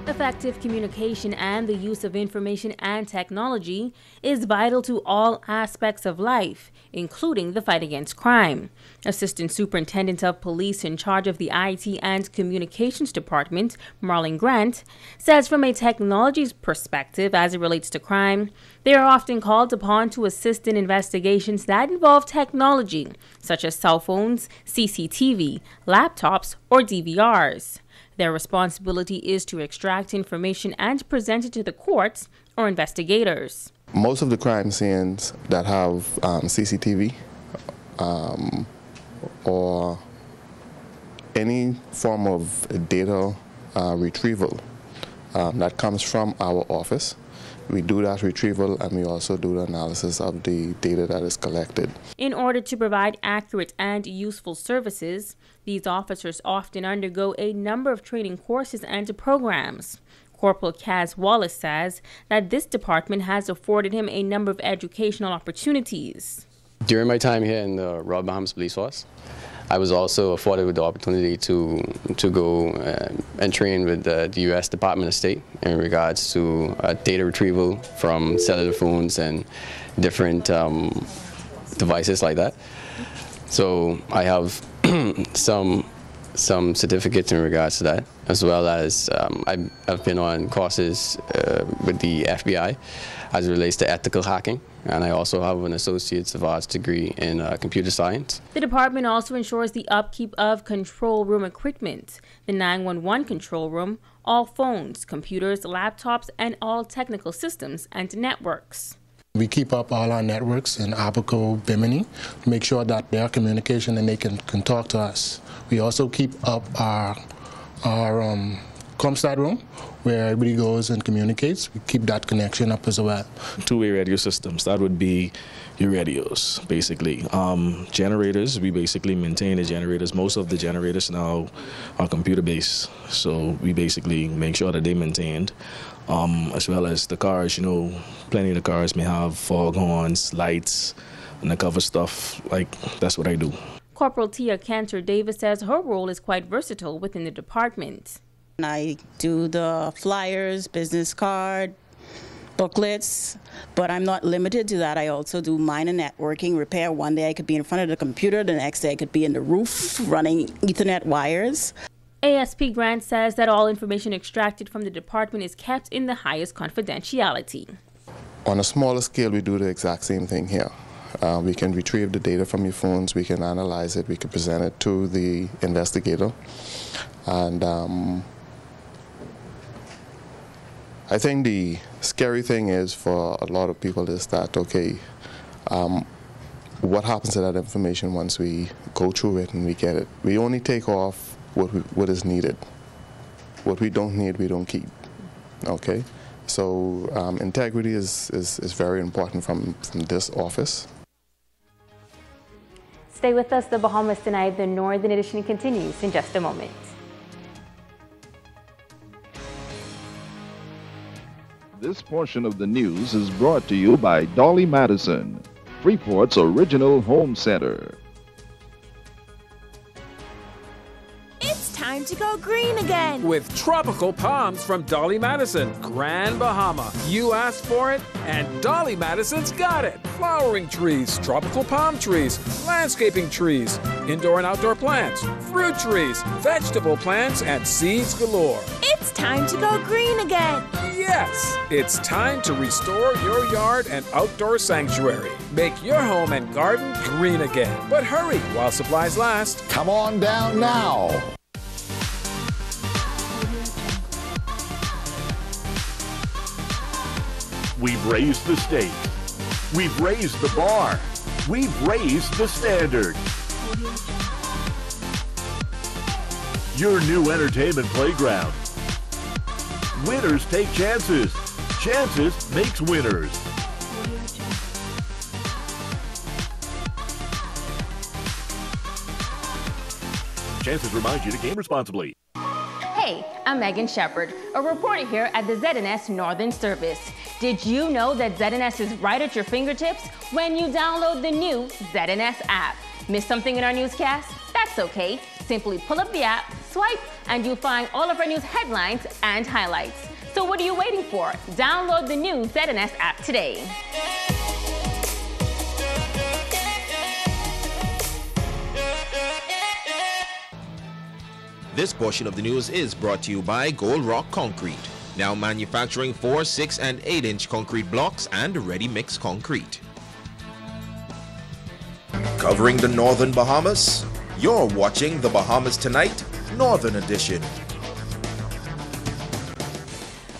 Effective communication and the use of information and technology is vital to all aspects of life, including the fight against crime. Assistant Superintendent of Police in charge of the IT and Communications Department, Marlon Grant, says from a technology perspective as it relates to crime, they are often called upon to assist in investigations that involve technology, such as cell phones, CCTV, laptops, or DVRs. Their responsibility is to extract information and present it to the courts or investigators. Most of the crime scenes that have CCTV or any form of data retrieval that comes from our office, we do that retrieval and we also do the analysis of the data that is collected. In order to provide accurate and useful services, these officers often undergo a number of training courses and programs. Corporal Kaz Wallace says that this department has afforded him a number of educational opportunities. During my time here in the Royal Bahamas Police Force, I was also afforded with the opportunity to go and train with the U.S. Department of State in regards to data retrieval from cellular phones and different devices like that. So I have some certificates in regards to that, as well as I've been on courses with the FBI as it relates to ethical hacking, and I also have an Associate's of Arts degree in computer science. The department also ensures the upkeep of control room equipment, the 911 control room, all phones, computers, laptops, and all technical systems and networks. We keep up all our networks in Abaco, Bimini, make sure that they are communication and they can talk to us. We also keep up our Comstat room, where everybody goes and communicates. We keep that connection up as well. Two-way radio systems, that would be your radios, basically. Generators, we basically maintain the generators. Most of the generators now are computer-based, so we basically make sure that they're maintained. As well as the cars, you know, plenty of the cars may have foghorns, lights, undercover stuff. Like, that's what I do. Corporal Tia Cantor Davis says her role is quite versatile within the department. I do the flyers, business card, booklets, but I'm not limited to that. I also do minor networking repair. One day I could be in front of the computer, the next day I could be in the roof running Ethernet wires. ASP Grant says that all information extracted from the department is kept in the highest confidentiality. On a smaller scale, we do the exact same thing here. We can retrieve the data from your phones, we can analyze it, we can present it to the investigator. And I think the scary thing is for a lot of people is that, okay, what happens to that information once we go through it and we get it? We only take off what is needed. What we don't need, we don't keep, okay? So integrity is very important from this office. Stay with us. The Bahamas Tonight, the Northern Edition continues in just a moment. This portion of the news is brought to you by Dolly Madison, Freeport's original home center. It's time to go green again! With tropical palms from Dolly Madison, Grand Bahama. You asked for it, and Dolly Madison's got it. Flowering trees, tropical palm trees, landscaping trees, indoor and outdoor plants, fruit trees, vegetable plants, and seeds galore. It's time to go green again! Yes, it's time to restore your yard and outdoor sanctuary. Make your home and garden green again. But hurry while supplies last. Come on down now. We've raised the stakes. We've raised the bar. We've raised the standard. Your new entertainment playground. Winners take chances. Chances makes winners. Chances remind you to game responsibly. Hey, I'm Megan Shepard, a reporter here at the ZNS Northern Service. Did you know that ZNS is right at your fingertips when you download the new ZNS app? Missed something in our newscast? That's okay. Simply pull up the app, swipe, and you'll find all of our news headlines and highlights. So what are you waiting for? Download the new ZNS app today. This portion of the news is brought to you by Gold Rock Concrete, now manufacturing 4, 6, and 8-inch concrete blocks and ready-mix concrete. Covering the Northern Bahamas, you're watching the Bahamas Tonight, Northern Edition.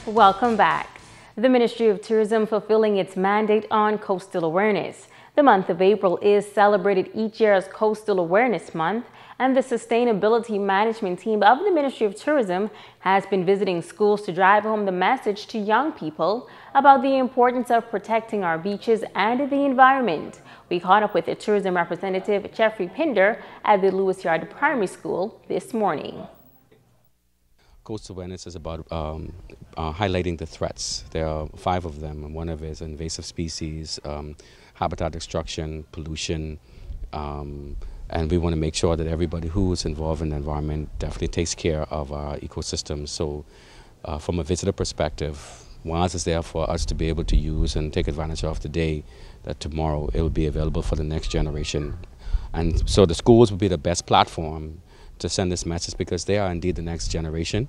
Welcome back. The Ministry of Tourism fulfilling its mandate on coastal awareness. The month of April is celebrated each year as Coastal Awareness Month, and the Sustainability Management Team of the Ministry of Tourism has been visiting schools to drive home the message to young people about the importance of protecting our beaches and the environment. We caught up with the tourism representative, Jeffrey Pinder, at the Lewis Yard Primary School this morning. Coastal Awareness is about highlighting the threats. There are 5 of them, and one of it is invasive species, habitat destruction, pollution, and we want to make sure that everybody who is involved in the environment definitely takes care of our ecosystem. So from a visitor perspective, WAS is there for us to be able to use and take advantage of today, that tomorrow it will be available for the next generation. And so the schools will be the best platform to send this message, because they are indeed the next generation.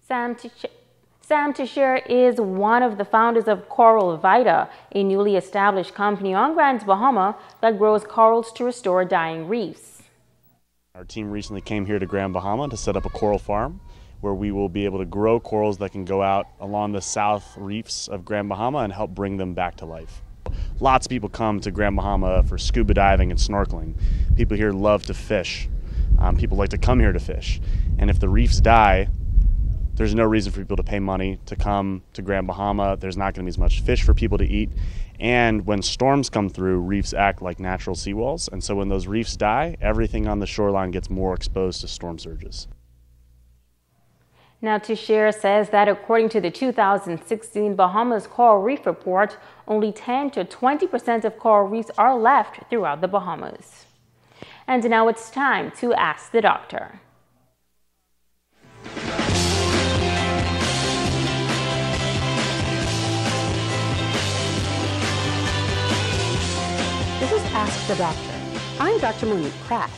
Sam Teixeira is one of the founders of Coral Vita, a newly established company on Grand Bahama that grows corals to restore dying reefs. Our team recently came here to Grand Bahama to set up a coral farm where we will be able to grow corals that can go out along the south reefs of Grand Bahama and help bring them back to life. Lots of people come to Grand Bahama for scuba diving and snorkeling. People here love to fish. People like to come here to fish. And if the reefs die, there's no reason for people to pay money to come to Grand Bahama. There's not going to be as much fish for people to eat. And when storms come through, reefs act like natural seawalls. And so when those reefs die, everything on the shoreline gets more exposed to storm surges. Now, Teixeira says that according to the 2016 Bahamas Coral Reef Report, only 10 to 20% of coral reefs are left throughout the Bahamas. And now it's time to Ask the Doctor. This is Ask the Doctor. I'm Dr. Monique Pratt.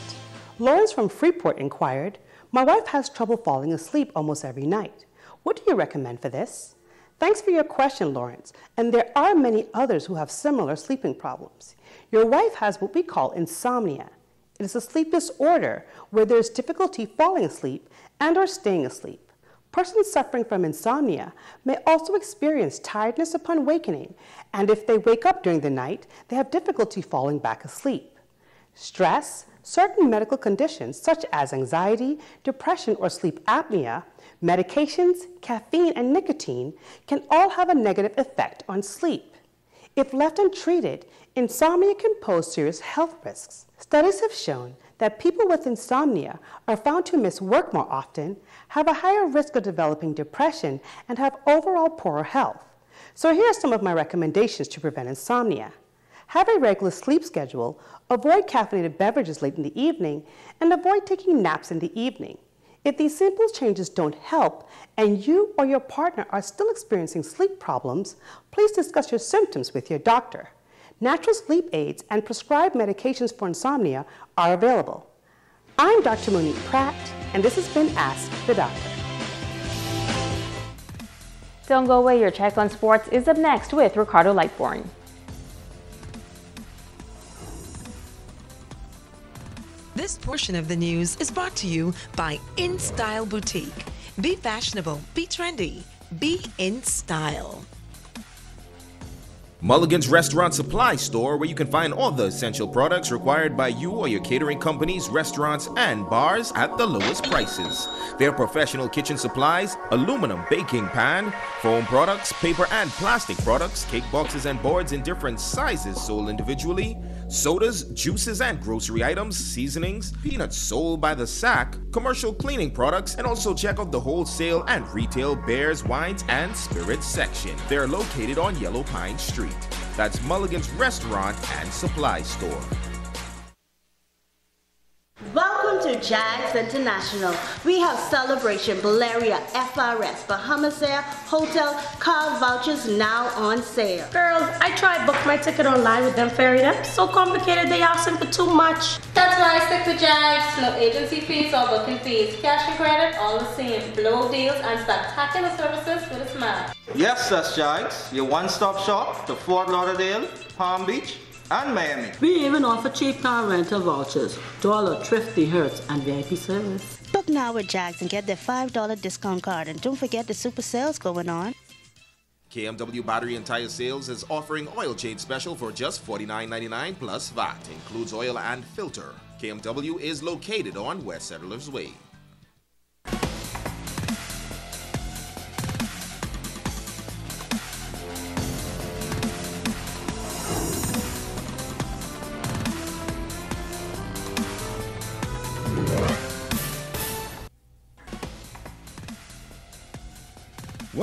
Lawrence from Freeport inquired, "My wife has trouble falling asleep almost every night. What do you recommend for this?" Thanks for your question, Lawrence, and there are many others who have similar sleeping problems. Your wife has what we call insomnia. It is a sleep disorder where there is difficulty falling asleep and or staying asleep. Persons suffering from insomnia may also experience tiredness upon awakening, and if they wake up during the night, they have difficulty falling back asleep. Stress, certain medical conditions such as anxiety, depression, or sleep apnea, medications, caffeine, and nicotine can all have a negative effect on sleep. If left untreated, insomnia can pose serious health risks. Studies have shown that people with insomnia are found to miss work more often, have a higher risk of developing depression, and have overall poorer health. So here are some of my recommendations to prevent insomnia. Have a regular sleep schedule, avoid caffeinated beverages late in the evening, and avoid taking naps in the evening. If these simple changes don't help and you or your partner are still experiencing sleep problems, please discuss your symptoms with your doctor. Natural sleep aids and prescribed medications for insomnia are available. I'm Dr. Monique Pratt, and this has been Ask the Doctor. Don't go away, your check on sports is up next with Ricardo Lightborn. This portion of the news is brought to you by In Style Boutique. Be fashionable, be trendy, be in style. Mulligan's Restaurant Supply Store, where you can find all the essential products required by you or your catering companies, restaurants, and bars at the lowest prices. Their professional kitchen supplies, aluminum baking pan, foam products, paper and plastic products, cake boxes and boards in different sizes sold individually, sodas, juices, and grocery items, seasonings, peanuts sold by the sack, commercial cleaning products, and also check out the wholesale and retail beers, wines, and spirits section. They're located on Yellow Pine Street. That's Mulligan's Restaurant and Supply Store. Welcome to Jags International. We have Celebration, Valeria, FRS, Bahamas Air, Hotel, car vouchers now on sale. Girls, I tried book my ticket online with them ferry them. So complicated, they asking for too much. That's why I stick to Jags. No agency fees or booking fees. Cash and credit, all the same. Blow deals and spectacular services with a smile. Yes, that's Jags, your one-stop shop to Fort Lauderdale, Palm Beach, and Miami. We even offer cheap car rental vouchers, dollar, thrifty, Hertz, and VIP service. Book now with Jags and get their $5 discount card. And don't forget the super sales going on. KMW Battery and Tire Sales is offering oil change special for just $49.99 plus VAT. Includes oil and filter. KMW is located on West Settlers Way.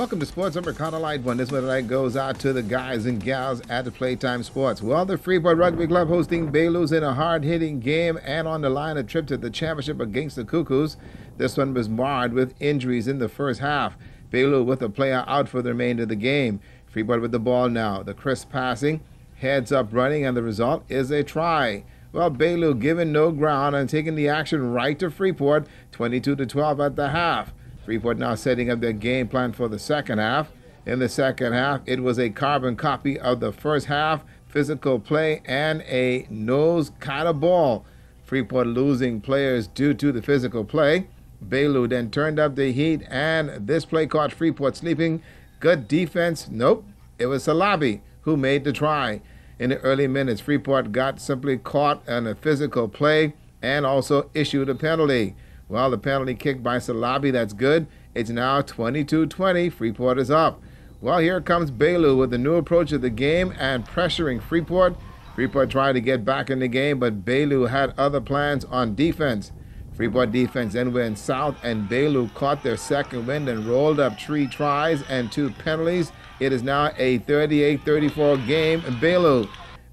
Welcome to Sports. I'm Ricardo Lightbone. This one tonight goes out to the guys and gals at the Playtime Sports. Well, the Freeport Rugby Club hosting Baylor's in a hard-hitting game and on the line a trip to the championship against the Cuckoos. This one was marred with injuries in the first half. Baylor with a player out for the remainder of the game. Freeport with the ball now. The crisp passing, heads up running, and the result is a try. Well, Baylor giving no ground and taking the action right to Freeport, 22-12 at the half. Freeport now setting up their game plan for the second half. In the second half, it was a carbon copy of the first half, physical play and a nose kind of ball. Freeport losing players due to the physical play. Baylor then turned up the heat, and this play caught Freeport sleeping. Good defense. Nope. It was Salabi who made the try. In the early minutes, Freeport got simply caught in a physical play and also issued a penalty. Well, the penalty kick by Salabi, that's good. It's now 22-20. Freeport is up. Well, here comes Baylor with the new approach of the game and pressuring Freeport. Freeport tried to get back in the game, but Baylor had other plans on defense. Freeport defense then went south, and Baylor caught their second wind and rolled up 3 tries and 2 penalties. It is now a 38-34 game.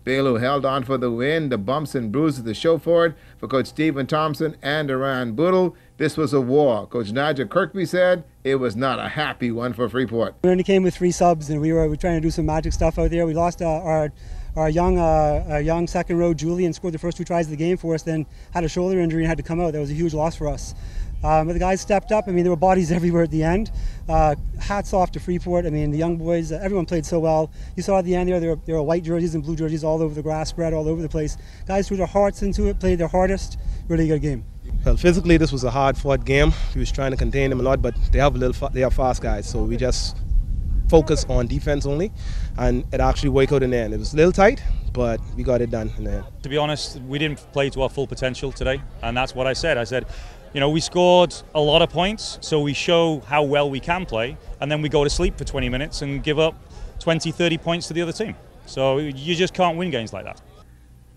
Baylor held on for the win. The bumps and bruises to show for it for Coach Stephen Thompson and Duran Boodle. This was a war. Coach Nigel Kirkby said it was not a happy one for Freeport. We only came with 3 subs, and we were trying to do some magic stuff out there. We lost our young second row, Julian, scored the first 2 tries of the game for us, then had a shoulder injury and had to come out. That was a huge loss for us. But the guys stepped up. I mean, there were bodies everywhere at the end. Hats off to Freeport. I mean, the young boys, everyone played so well. You saw at the end there were white jerseys and blue jerseys all over the grass, spread all over the place. Guys threw their hearts into it, played their hardest. Really good game. Well, physically, this was a hard-fought game. We was trying to contain them a lot, but they have fast guys, so we just focus on defense only, and it actually worked out in the end. It was a little tight, but we got it done in the end. To be honest, we didn't play to our full potential today, and that's what I said. I said, you know, we scored a lot of points, so we show how well we can play, and then we go to sleep for 20 minutes and give up 20, 30 points to the other team. So you just can't win games like that.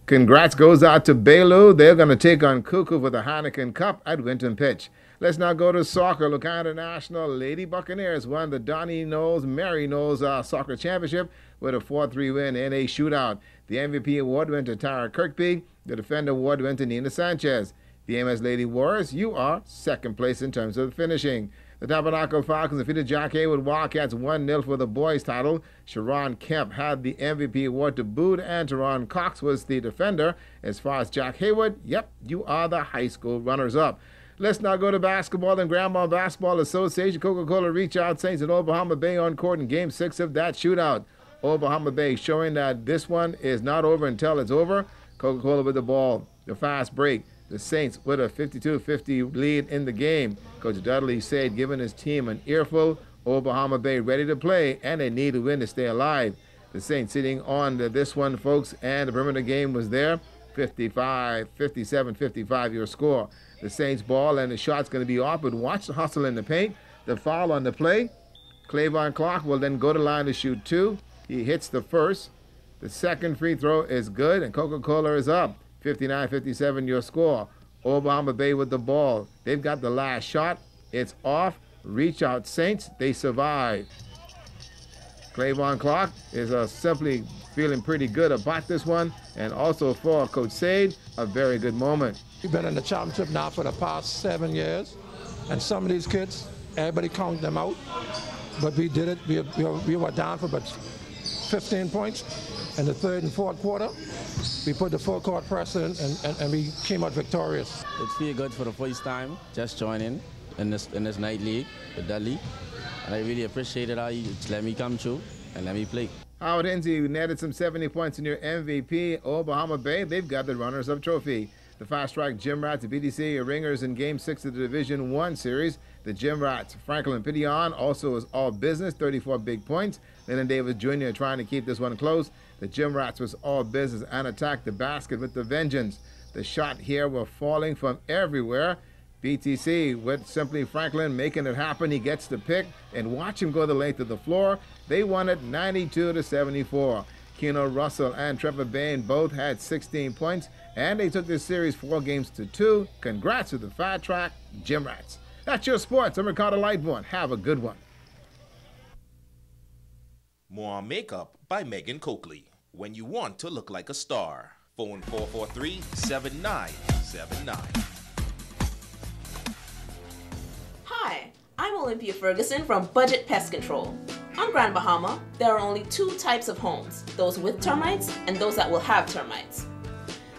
Congrats goes out to Baylor. They're going to take on Cuckoo for the Heineken Cup at Winton Pitch. Let's now go to soccer. Lucayan International Lady Buccaneers won the Donnie Knowles Mary Knowles Soccer Championship with a 4-3 win in a shootout. The MVP award went to Tara Kirkby. The defender award went to Nina Sanchez. The MS Lady Warriors, you are second place in terms of finishing. The Tabernacle Falcons defeated Jack Haywood Wildcats 1-0 for the boys' title. Sharon Kemp had the MVP award to boot, and Teron Cox was the defender. As far as Jack Haywood, yep, you are the high school runners-up. Let's now go to basketball. And Grandma Basketball Association Coca-Cola reach out Saints in Old Bahama Bay on court in Game 6 of that shootout. Old Bahama Bay showing that this one is not over until it's over. Coca-Cola with the ball, the fast break. The Saints with a 52-50 lead in the game. Coach Dudley said, giving his team an earful, Old Bahama Bay ready to play, and they need to win to stay alive. The Saints sitting on this one, folks, and the perimeter game was there. 57-55 your score. The Saints ball, and the shot's going to be off, but watch the hustle in the paint. The foul on the play. Clavon Clark will then go to line to shoot 2. He hits the first. The second free throw is good, and Coca-Cola is up. 59-57 your score. Old Bahama Bay with the ball. They've got the last shot. It's off. Reach out Saints. They survive. Clavon Clark is simply feeling pretty good about this one. And also for Coach Sade, a very good moment. We've been in the championship now for the past 7 years. And some of these kids, everybody count them out. But we did it. We were down for about 15 points in the third and fourth quarter. We put the full court press in, and we came out victorious. It feels good for the first time, just joining in this night league with Dudley. And I really appreciate it how you let me come through and let me play. Howard Hinsey netted some 70 points in your MVP. Old Bahama Bay, they've got the runners-up trophy. The Fast Track Gym Rats, the BDC Ringers in Game 6 of the Division 1 series. The Gym Rats, Franklin Pidion, also is all business, 34 big points. Lennon Davis Jr. trying to keep this one close. The Gym Rats was all business and attacked the basket with the vengeance. The shot here were falling from everywhere. BTC with Simply Franklin making it happen. He gets the pick, and watch him go the length of the floor. They won it 92-74. Keno Russell and Trevor Bain both had 16 points, and they took this series 4-2. Congrats to the Fast Track Gym Rats. That's your sports. I'm Ricardo Lightborn. Have a good one. More on Makeup by Megan Coakley. When you want to look like a star. Phone 443-7979. Hi, I'm Olympia Ferguson from Budget Pest Control. On Grand Bahama, there are only two types of homes, those with termites and those that will have termites.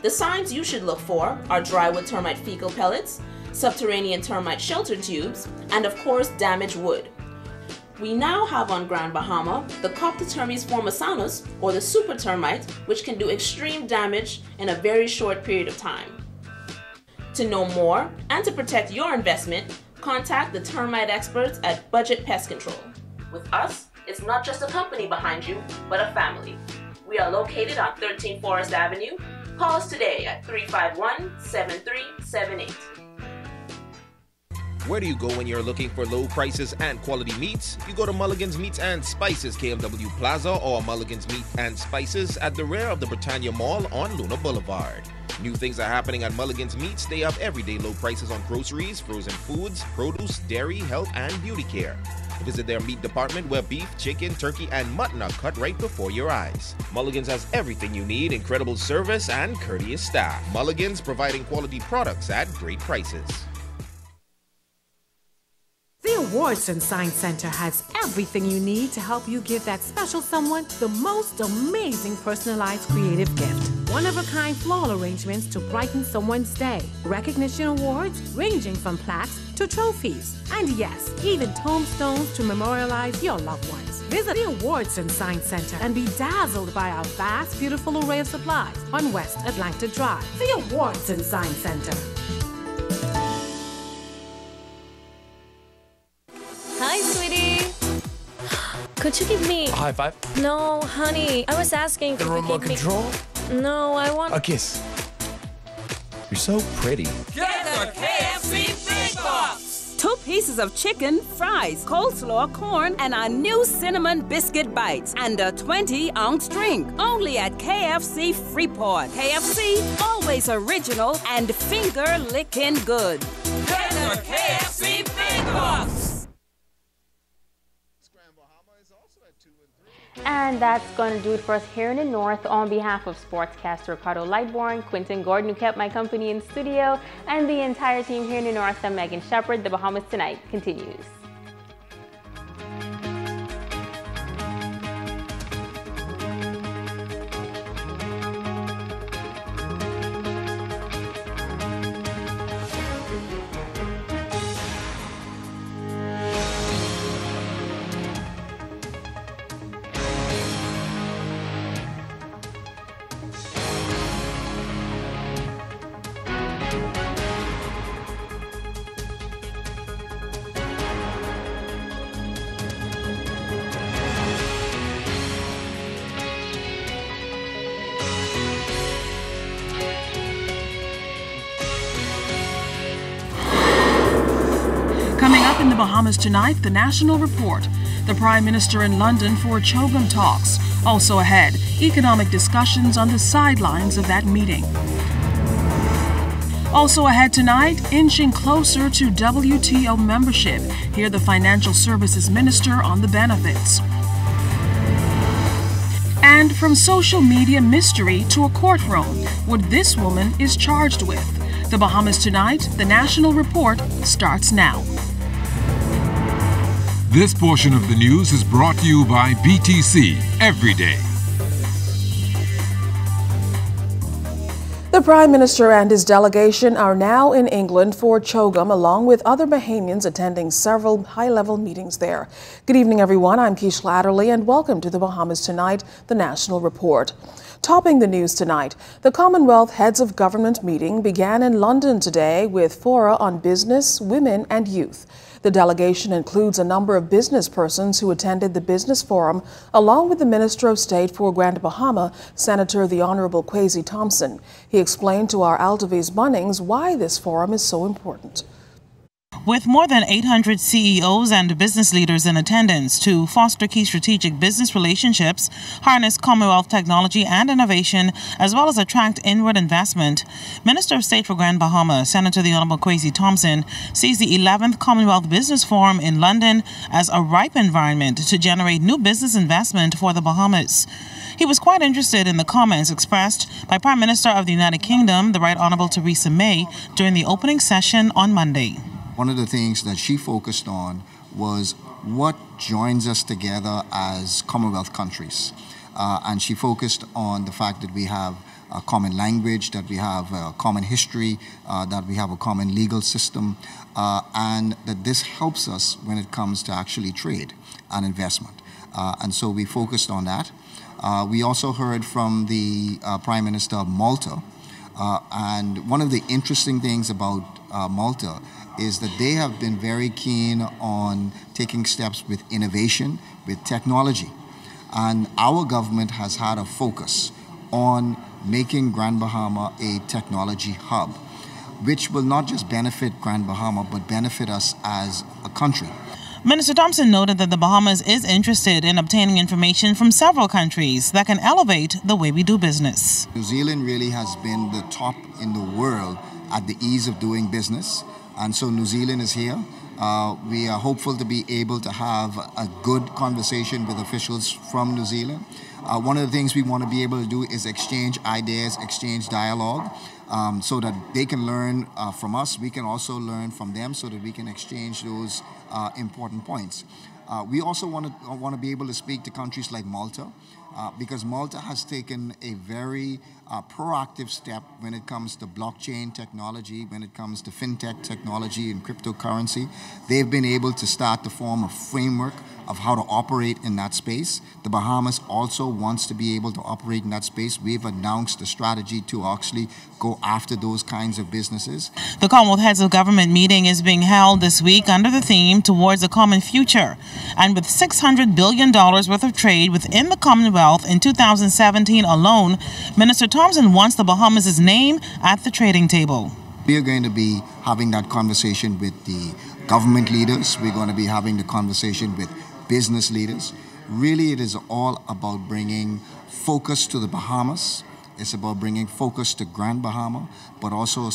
The signs you should look for are drywood termite fecal pellets, subterranean termite shelter tubes, and of course damaged wood. We now have on Grand Bahama the Coptotermes formosanus, or the super termite, which can do extreme damage in a very short period of time. To know more and to protect your investment, contact the termite experts at Budget Pest Control. With us, it's not just a company behind you, but a family. We are located on 13 Forest Avenue. Call us today at 351-7378. Where do you go when you're looking for low prices and quality meats? You go to Mulligan's Meats and Spices, KMW Plaza, or Mulligan's Meat and Spices at the rear of the Britannia Mall on Luna Boulevard. New things are happening at Mulligan's Meats. They have everyday low prices on groceries, frozen foods, produce, dairy, health, and beauty care. Visit their meat department where beef, chicken, turkey, and mutton are cut right before your eyes. Mulligan's has everything you need, incredible service, and courteous staff. Mulligan's, providing quality products at great prices. The Awards and Science Center has everything you need to help you give that special someone the most amazing personalized creative gift. One-of-a-kind floral arrangements to brighten someone's day. Recognition awards ranging from plaques to trophies. And yes, even tombstones to memorialize your loved ones. Visit the Awards and Science Center and be dazzled by our vast, beautiful array of supplies on West Atlanta Drive. The Awards and Science Center. Hi, sweetie. Could you give me a high five? No, honey. I was asking. The remote control? No, I want a kiss. You're so pretty. Get the KFC Big Box! 2 pieces of chicken, fries, coleslaw, corn, and our new cinnamon biscuit bites, and a 20-ounce drink. Only at KFC Freeport. KFC, always original and finger-licking good. Get the KFC Big Box! And that's going to do it for us here in the North. On behalf of sportscaster Ricardo Lightborn, Quentin Gordon, who kept my company in studio, and the entire team here in the North, I'm Megan Shepard. The Bahamas Tonight continues. Coming up in the Bahamas tonight, the National Report. The Prime Minister in London for CHOGM talks. Also ahead, economic discussions on the sidelines of that meeting. Also ahead tonight, inching closer to WTO membership. Hear the Financial Services Minister on the benefits. And from social media mystery to a courtroom, what this woman is charged with. The Bahamas tonight, the National Report starts now. This portion of the news is brought to you by BTC Every Day. The Prime Minister and his delegation are now in England for CHOGM, along with other Bahamians attending several high-level meetings there. Good evening, everyone. I'm Keish Latterly, and welcome to the Bahamas Tonight, the National Report. Topping the news tonight, the Commonwealth Heads of Government meeting began in London today with fora on business, women, and youth. The delegation includes a number of business persons who attended the business forum, along with the Minister of State for Grand Bahama, Senator the Honorable Kwesi Thompson. He explained to our Altavis Bunnings why this forum is so important. With more than 800 CEOs and business leaders in attendance to foster key strategic business relationships, harness Commonwealth technology and innovation, as well as attract inward investment, Minister of State for Grand Bahama, Senator the Honorable Kwesi Thompson, sees the 11th Commonwealth Business Forum in London as a ripe environment to generate new business investment for the Bahamas. He was quite interested in the comments expressed by Prime Minister of the United Kingdom, the Right Honourable Theresa May, during the opening session on Monday. One of the things that she focused on was what joins us together as Commonwealth countries. And she focused on the fact that we have a common language, that we have a common history, that we have a common legal system, and that this helps us when it comes to actually trade and investment. And so we focused on that. We also heard from the Prime Minister of Malta, and one of the interesting things about Malta is that they have been very keen on taking steps with innovation, with technology. And our government has had a focus on making Grand Bahama a technology hub, which will not just benefit Grand Bahama, but benefit us as a country. Minister Thompson noted that the Bahamas is interested in obtaining information from several countries that can elevate the way we do business. New Zealand really has been the top in the world at the ease of doing business, and so New Zealand is here. We are hopeful to be able to have a good conversation with officials from New Zealand. One of the things we want to be able to do is exchange ideas, exchange dialogue, so that they can learn from us. We can also learn from them so that we can exchange those important points. We also want to be able to speak to countries like Malta, because Malta has taken a very proactive step when it comes to blockchain technology, when it comes to fintech technology and cryptocurrency. They've been able to start to form a framework of how to operate in that space. The Bahamas also wants to be able to operate in that space. We've announced a strategy to actually go after those kinds of businesses. The Commonwealth Heads of Government meeting is being held this week under the theme Towards a Common Future. And with $600 billion worth of trade within the Commonwealth in 2017 alone, Minister Thompson wants the Bahamas' name at the trading table. We are going to be having that conversation with the government leaders. We're going to be having the conversation with business leaders. Really, it is all about bringing focus to the Bahamas. It's about bringing focus to Grand Bahama, but also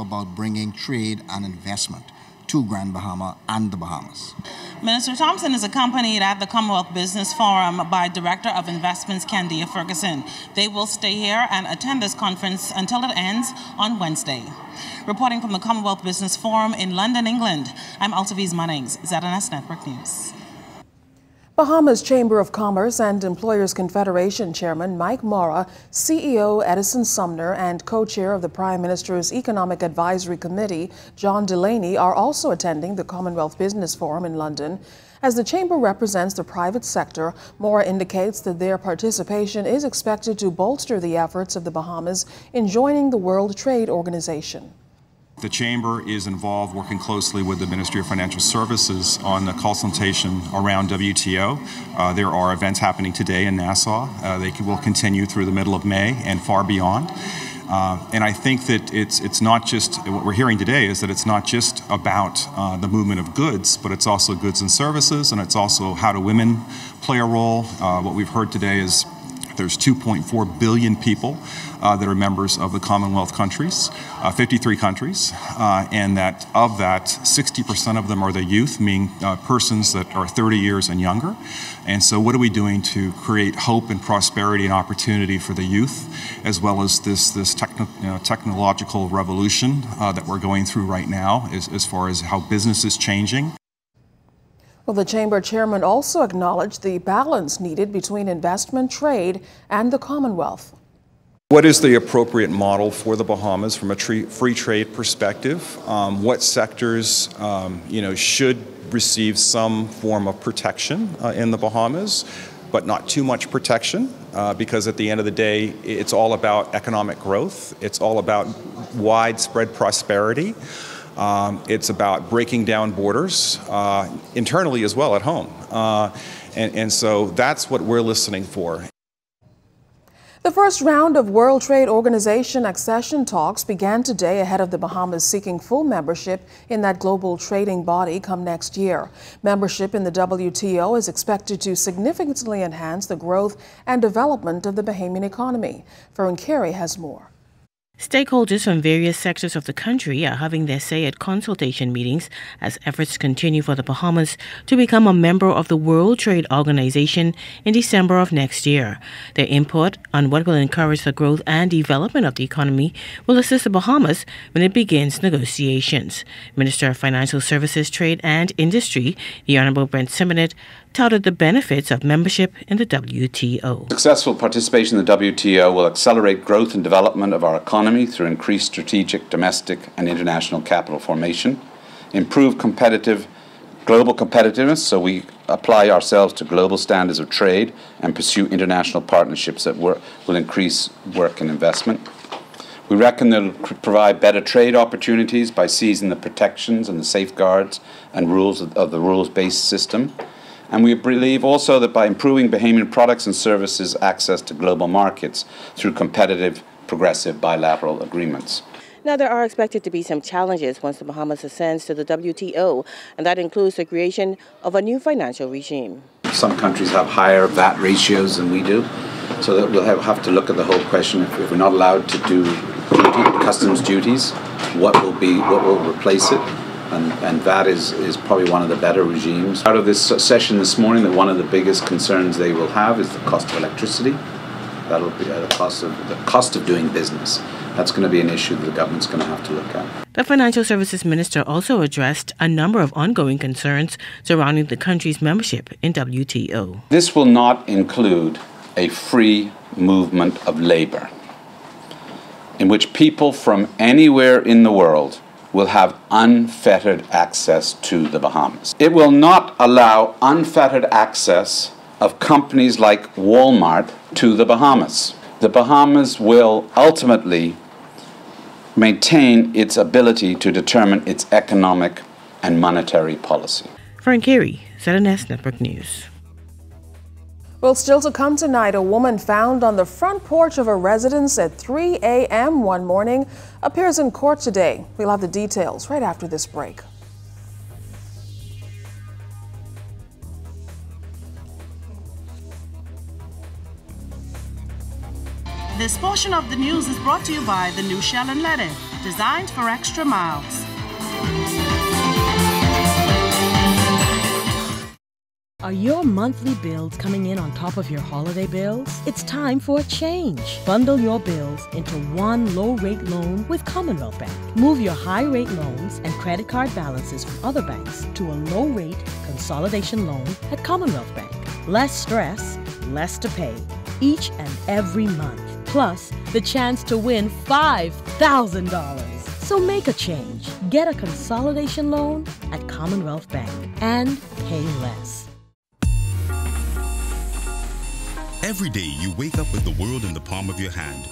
about bringing trade and investment to Grand Bahama and the Bahamas. Minister Thompson is accompanied at the Commonwealth Business Forum by Director of Investments Candia Ferguson. They will stay here and attend this conference until it ends on Wednesday. Reporting from the Commonwealth Business Forum in London, England, I'm Altaviz Munnings, ZNS Network News. Bahamas Chamber of Commerce and Employers Confederation Chairman Mike Mora, CEO Edison Sumner, and co-chair of the Prime Minister's Economic Advisory Committee, John Delaney, are also attending the Commonwealth Business Forum in London. As the Chamber represents the private sector, Mora indicates that their participation is expected to bolster the efforts of the Bahamas in joining the World Trade Organization. The Chamber is involved working closely with the Ministry of Financial Services on the consultation around WTO. There are events happening today in Nassau. They will continue through the middle of May and far beyond. And I think that it's not just, what we're hearing today is that it's not just about the movement of goods, but it's also goods and services, and it's also how do women play a role. What we've heard today is there's 2.4 billion people that are members of the Commonwealth countries, 53 countries, and that of that, 60% of them are the youth, meaning persons that are 30 years and younger. And so what are we doing to create hope and prosperity and opportunity for the youth, as well as this technological revolution that we're going through right now as far as how business is changing? Well, the Chamber chairman also acknowledged the balance needed between investment, trade, and the Commonwealth. What is the appropriate model for the Bahamas from a free trade perspective? What sectors, should receive some form of protection in the Bahamas, but not too much protection, because at the end of the day, it's all about economic growth. It's all about widespread prosperity. It's about breaking down borders internally as well at home. And so that's what we're listening for. The first round of World Trade Organization accession talks began today ahead of the Bahamas seeking full membership in that global trading body come next year. Membership in the WTO is expected to significantly enhance the growth and development of the Bahamian economy. Fern Carey has more. Stakeholders from various sectors of the country are having their say at consultation meetings as efforts continue for the Bahamas to become a member of the World Trade Organization in December of next year. Their input on what will encourage the growth and development of the economy will assist the Bahamas when it begins negotiations. Minister of Financial Services, Trade and Industry, the Honorable Brent Simonet, touted the benefits of membership in the WTO. Successful participation in the WTO will accelerate growth and development of our economy through increased strategic, domestic and international capital formation, improve global competitiveness so we apply ourselves to global standards of trade and pursue international partnerships that will increase work and investment. We reckon they'll provide better trade opportunities by seizing the protections and the safeguards and rules of the rules-based system. And we believe also that by improving Bahamian products and services access to global markets through competitive, progressive bilateral agreements. Now, there are expected to be some challenges once the Bahamas ascends to the WTO, and that includes the creation of a new financial regime. Some countries have higher VAT ratios than we do, so that we'll have to look at the whole question. If we're not allowed to do customs duties, what will replace it? And that is probably one of the better regimes. Out of this session this morning, that one of the biggest concerns they will have is the cost of electricity. That'll be the cost of doing business. That's going to be an issue that the government's going to have to look at. The Financial Services Minister also addressed a number of ongoing concerns surrounding the country's membership in WTO. This will not include a free movement of labor, in which people from anywhere in the world will have unfettered access to the Bahamas. It will not allow unfettered access of companies like Walmart to the Bahamas. The Bahamas will ultimately maintain its ability to determine its economic and monetary policy. Fern Carey, ZNS Network News. Well, still to come tonight, a woman found on the front porch of a residence at 3 a.m. one morning appears in court today. We'll have the details right after this break. This portion of the news is brought to you by the new Shell & Letty, designed for extra miles. Are your monthly bills coming in on top of your holiday bills? It's time for a change. Bundle your bills into one low-rate loan with Commonwealth Bank. Move your high-rate loans and credit card balances from other banks to a low-rate consolidation loan at Commonwealth Bank. Less stress, less to pay, each and every month. Plus, the chance to win $5,000. So make a change. Get a consolidation loan at Commonwealth Bank and pay less. Every day you wake up with the world in the palm of your hand.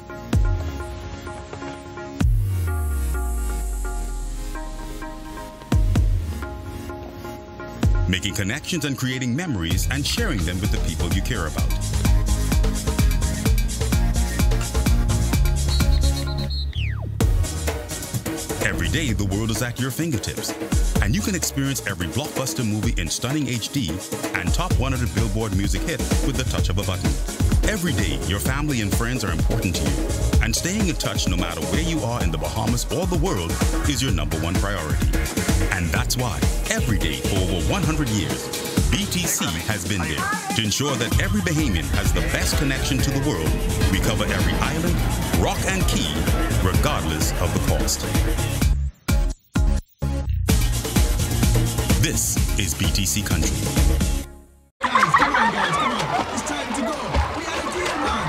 Making connections and creating memories and sharing them with the people you care about. Every day the world is at your fingertips, and you can experience every blockbuster movie in stunning HD and top 100 Billboard music hit with the touch of a button. Every day your family and friends are important to you, and staying in touch no matter where you are in the Bahamas or the world is your #1 priority. And that's why every day for over 100 years, BTC has been there to ensure that every Bahamian has the best connection to the world. We cover every island, rock and key, regardless of the cost. This is BTC Country. Guys, come on. It's time to go. We are here, man.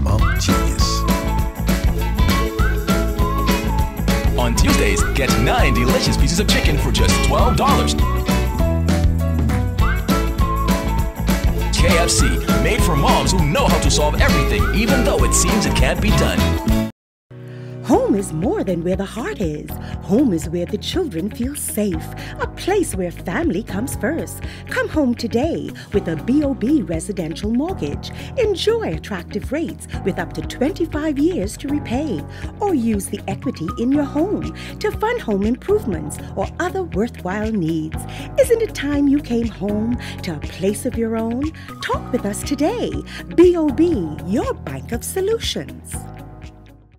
Mom Genius. On Tuesdays, get 9 delicious pieces of chicken for just $12. KFC, made for moms who know how to solve everything, even though it seems it can't be done. Home is more than where the heart is. Home is where the children feel safe, a place where family comes first. Come home today with a BOB residential mortgage. Enjoy attractive rates with up to 25 years to repay, or use the equity in your home to fund home improvements or other worthwhile needs. Isn't it time you came home to a place of your own? Talk with us today. BOB, your bank of solutions.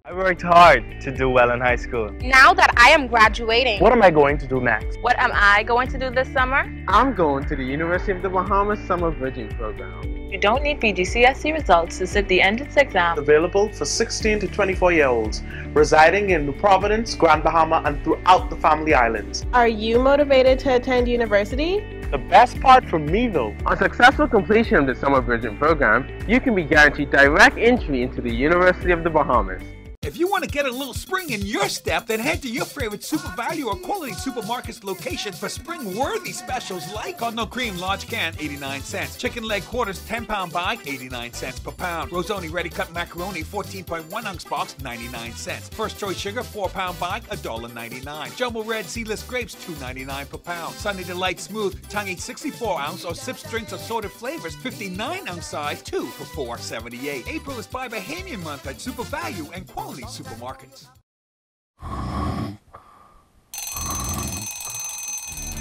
I worked hard to do well in high school. Now that I am graduating, What am I going to do next? what am I going to do this summer? I'm going to the University of the Bahamas Summer Bridging Program. You don't need PGCSE results to sit the entrance exam. Available for 16 to 24-year-olds residing in New Providence, Grand Bahama, and throughout the Family Islands. Are you motivated to attend university? The best part for me though, on successful completion of the Summer Bridging Program, you can be guaranteed direct entry into the University of the Bahamas. If you want to get a little spring in your step, then head to your favorite Super Value or Quality Supermarkets location for spring-worthy specials like Cardinal Cream Large Can, 89 cents. Chicken Leg Quarters 10-pound bag, 89 cents per pound. Rosoni Ready Cut Macaroni 14.1 ounce box, 99 cents. First Choice Sugar 4-pound bag, $1.99. Jumbo Red Seedless Grapes, $2.99 per pound. Sunny Delight Smooth Tangy 64 ounce or Sips Drinks Assorted Flavors 59 ounce size, 2 for $4.78. April is Buy Bahamian month at Super Value and Quality Supermarkets.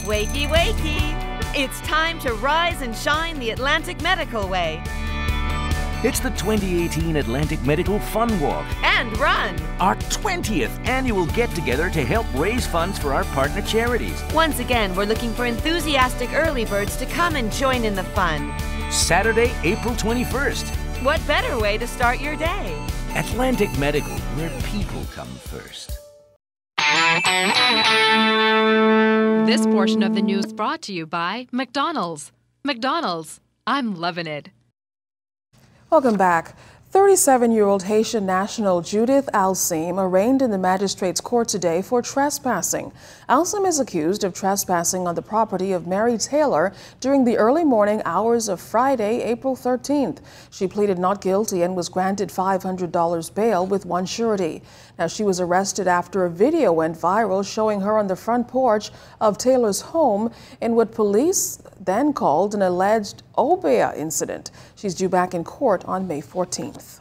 Wakey, wakey! It's time to rise and shine the Atlantic Medical way. It's the 2018 Atlantic Medical Fun Walk And run! our 20th annual get-together to help raise funds for our partner charities. Once again, we're looking for enthusiastic early birds to come and join in the fun. Saturday, April 21st. What better way to start your day? Atlantic Medical, where people come first. This portion of the news brought to you by McDonald's. McDonald's, I'm loving it. Welcome back. 37-year-old Haitian national Judith Alcim arraigned in the magistrate's court today for trespassing. Alcim is accused of trespassing on the property of Mary Taylor during the early morning hours of Friday, April 13th. She pleaded not guilty and was granted $500 bail with one surety. Now, she was arrested after a video went viral showing her on the front porch of Taylor's home in what police then called an alleged Obeah incident. She's due back in court on May 14th.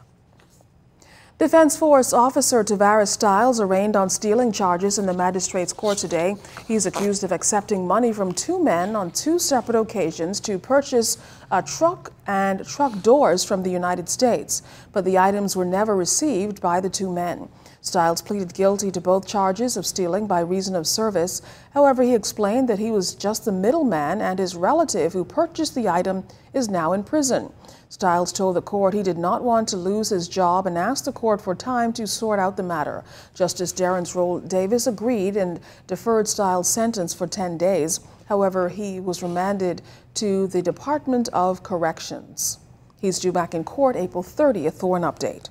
Defense Force Officer Tavares Stiles arraigned on stealing charges in the magistrate's court today. He's accused of accepting money from two men on two separate occasions to purchase a truck and truck doors from the United States, but the items were never received by the two men. Stiles pleaded guilty to both charges of stealing by reason of service. However, he explained that he was just the middleman and his relative who purchased the item is now in prison. Stiles told the court he did not want to lose his job and asked the court for time to sort out the matter. Justice Darren Roll Davis agreed and deferred Stiles' sentence for 10 days. However, he was remanded to the Department of Corrections. He's due back in court April 30th for an update.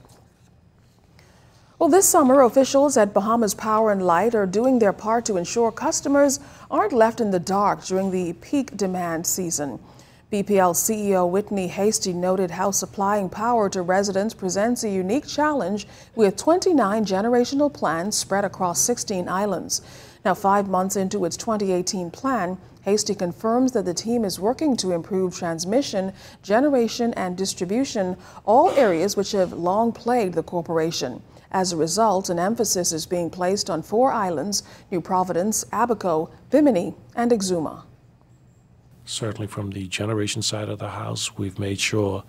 Well, this summer, officials at Bahamas Power and Light are doing their part to ensure customers aren't left in the dark during the peak demand season. BPL CEO Whitney Hasty noted how supplying power to residents presents a unique challenge with 29 generational plants spread across 16 islands. Now, 5 months into its 2018 plan, Hasty confirms that the team is working to improve transmission, generation, and distribution, all areas which have long plagued the corporation. As a result, an emphasis is being placed on 4 islands: New Providence, Abaco, Bimini, and Exuma. Certainly from the generation side of the house, we've made sure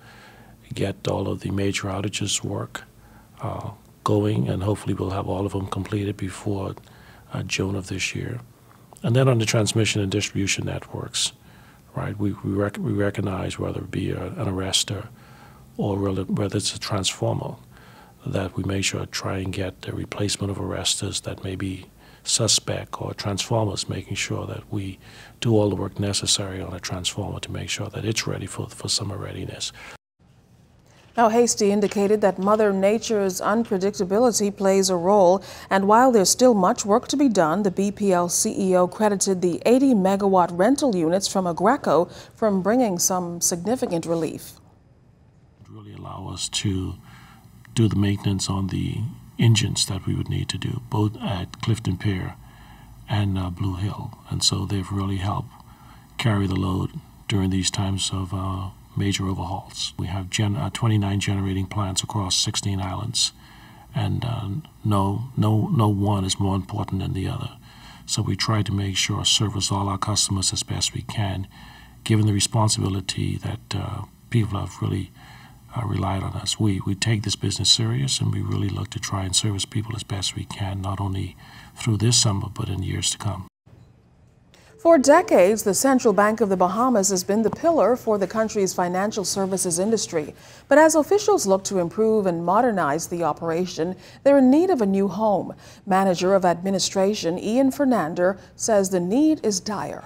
we get all of the major outages work going, and hopefully we'll have all of them completed before June of this year. And then on the transmission and distribution networks, right, we recognize whether it be an arrestor or whether it's a transformer, that we make sure to try and get the replacement of arrestors that may be suspect or transformers, making sure that we do all the work necessary on a transformer to make sure that it's ready for summer readiness. Now, Hasty indicated that Mother Nature's unpredictability plays a role, and while there's still much work to be done, the BPL CEO credited the 80-megawatt rental units from Agrico from bringing some significant relief. It really allows us to do the maintenance on the engines that we would need to do, both at Clifton Pier and Blue Hill. And so they've really helped carry the load during these times of major overhauls. We have 29 generating plants across 16 islands, and no one is more important than the other. So we try to make sure service all our customers as best we can, given the responsibility that people have really relied on us. We take this business serious, and we really look to try and service people as best we can, not only through this summer, but in years to come. For decades, the Central Bank of the Bahamas has been the pillar for the country's financial services industry. But as officials look to improve and modernize the operation, they're in need of a new home. Manager of Administration Ian Fernander says the need is dire.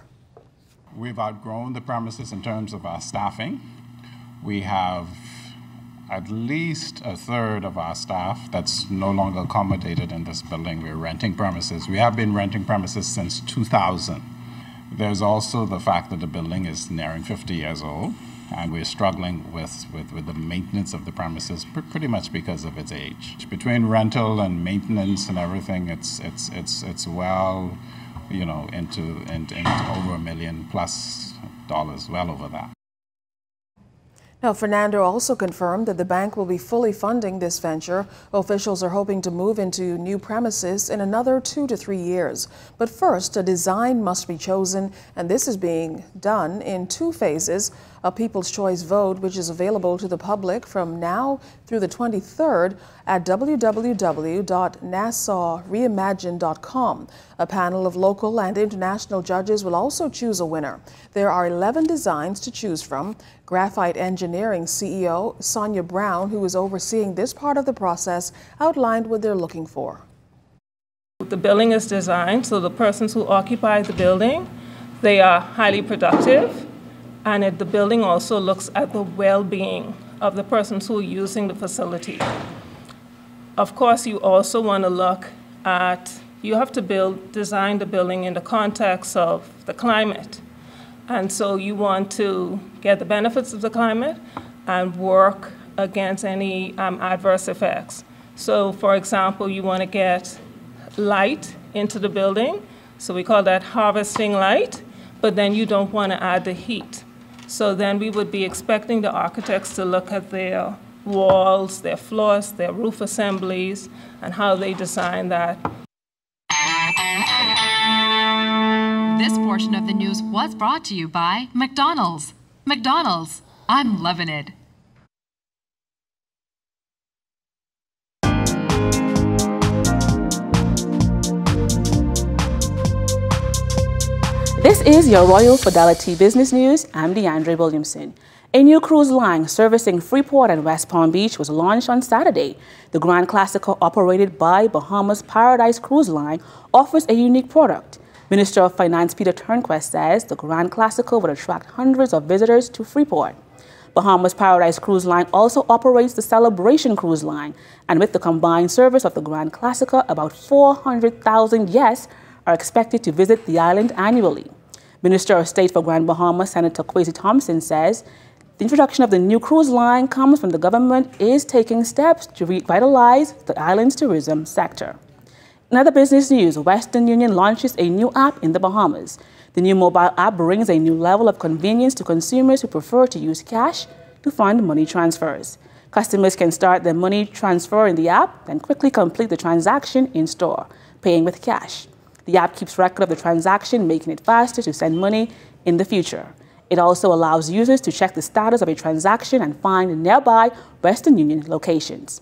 We've outgrown the premises in terms of our staffing. We have at least a third of our staff that's no longer accommodated in this building. We're renting premises. We have been renting premises since 2000. There's also the fact that the building is nearing 50 years old, and we're struggling with the maintenance of the premises pretty much because of its age. Between rental and maintenance and everything, it's well, into over $1 million plus, well over that. Now, Fernando also confirmed that the bank will be fully funding this venture. Officials are hoping to move into new premises in another 2 to 3 years. But first, a design must be chosen, and this is being done in 2 phases. A People's Choice vote, which is available to the public from now through the 23rd at www.nassaureimagine.com. A panel of local and international judges will also choose a winner. There are 11 designs to choose from. Graphite Engineering CEO Sonia Brown, who is overseeing this part of the process, outlined what they're looking for. The building is designed so the persons who occupy the building, they are highly productive, and the building also looks at the well-being of the persons who are using the facility. Of course, you also want to look at, you have to design the building in the context of the climate. And so you want to get the benefits of the climate and work against any adverse effects. So for example, you want to get light into the building. So we call that harvesting light, but then you don't want to add the heat. So then we would be expecting the architects to look at their walls, their floors, their roof assemblies, and how they design that. This portion of the news was brought to you by McDonald's. McDonald's, I'm loving it. This is your Royal Fidelity Business News. I'm DeAndre Williamson. A new cruise line servicing Freeport and West Palm Beach was launched on Saturday. The Grand Classico, operated by Bahamas Paradise Cruise Line, offers a unique product. Minister of Finance Peter Turnquest says the Grand Classico would attract hundreds of visitors to Freeport. Bahamas Paradise Cruise Line also operates the Celebration Cruise Line, and with the combined service of the Grand Classico, about 400,000 guests are expected to visit the island annually. Minister of State for Grand Bahama, Senator Kwesi Thompson, says the introduction of the new cruise line comes from the government is taking steps to revitalize the island's tourism sector. In other business news, Western Union launches a new app in the Bahamas. The new mobile app brings a new level of convenience to consumers who prefer to use cash to fund money transfers. Customers can start their money transfer in the app, then quickly complete the transaction in store, paying with cash. The app keeps record of the transaction, making it faster to send money in the future. It also allows users to check the status of a transaction and find nearby Western Union locations.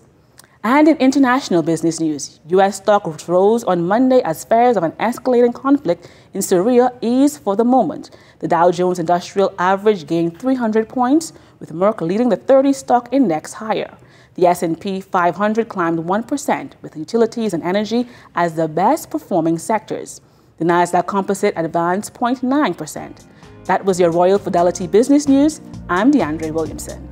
And in international business news, U.S. stocks rose on Monday as fears of an escalating conflict in Syria eased for the moment. The Dow Jones Industrial Average gained 300 points, with Merck leading the 30 stock index higher. The S&P 500 climbed 1%, with utilities and energy as the best performing sectors. The Nasdaq Composite advanced 0.9%. That was your Royal Fidelity Business News. I'm DeAndre Williamson.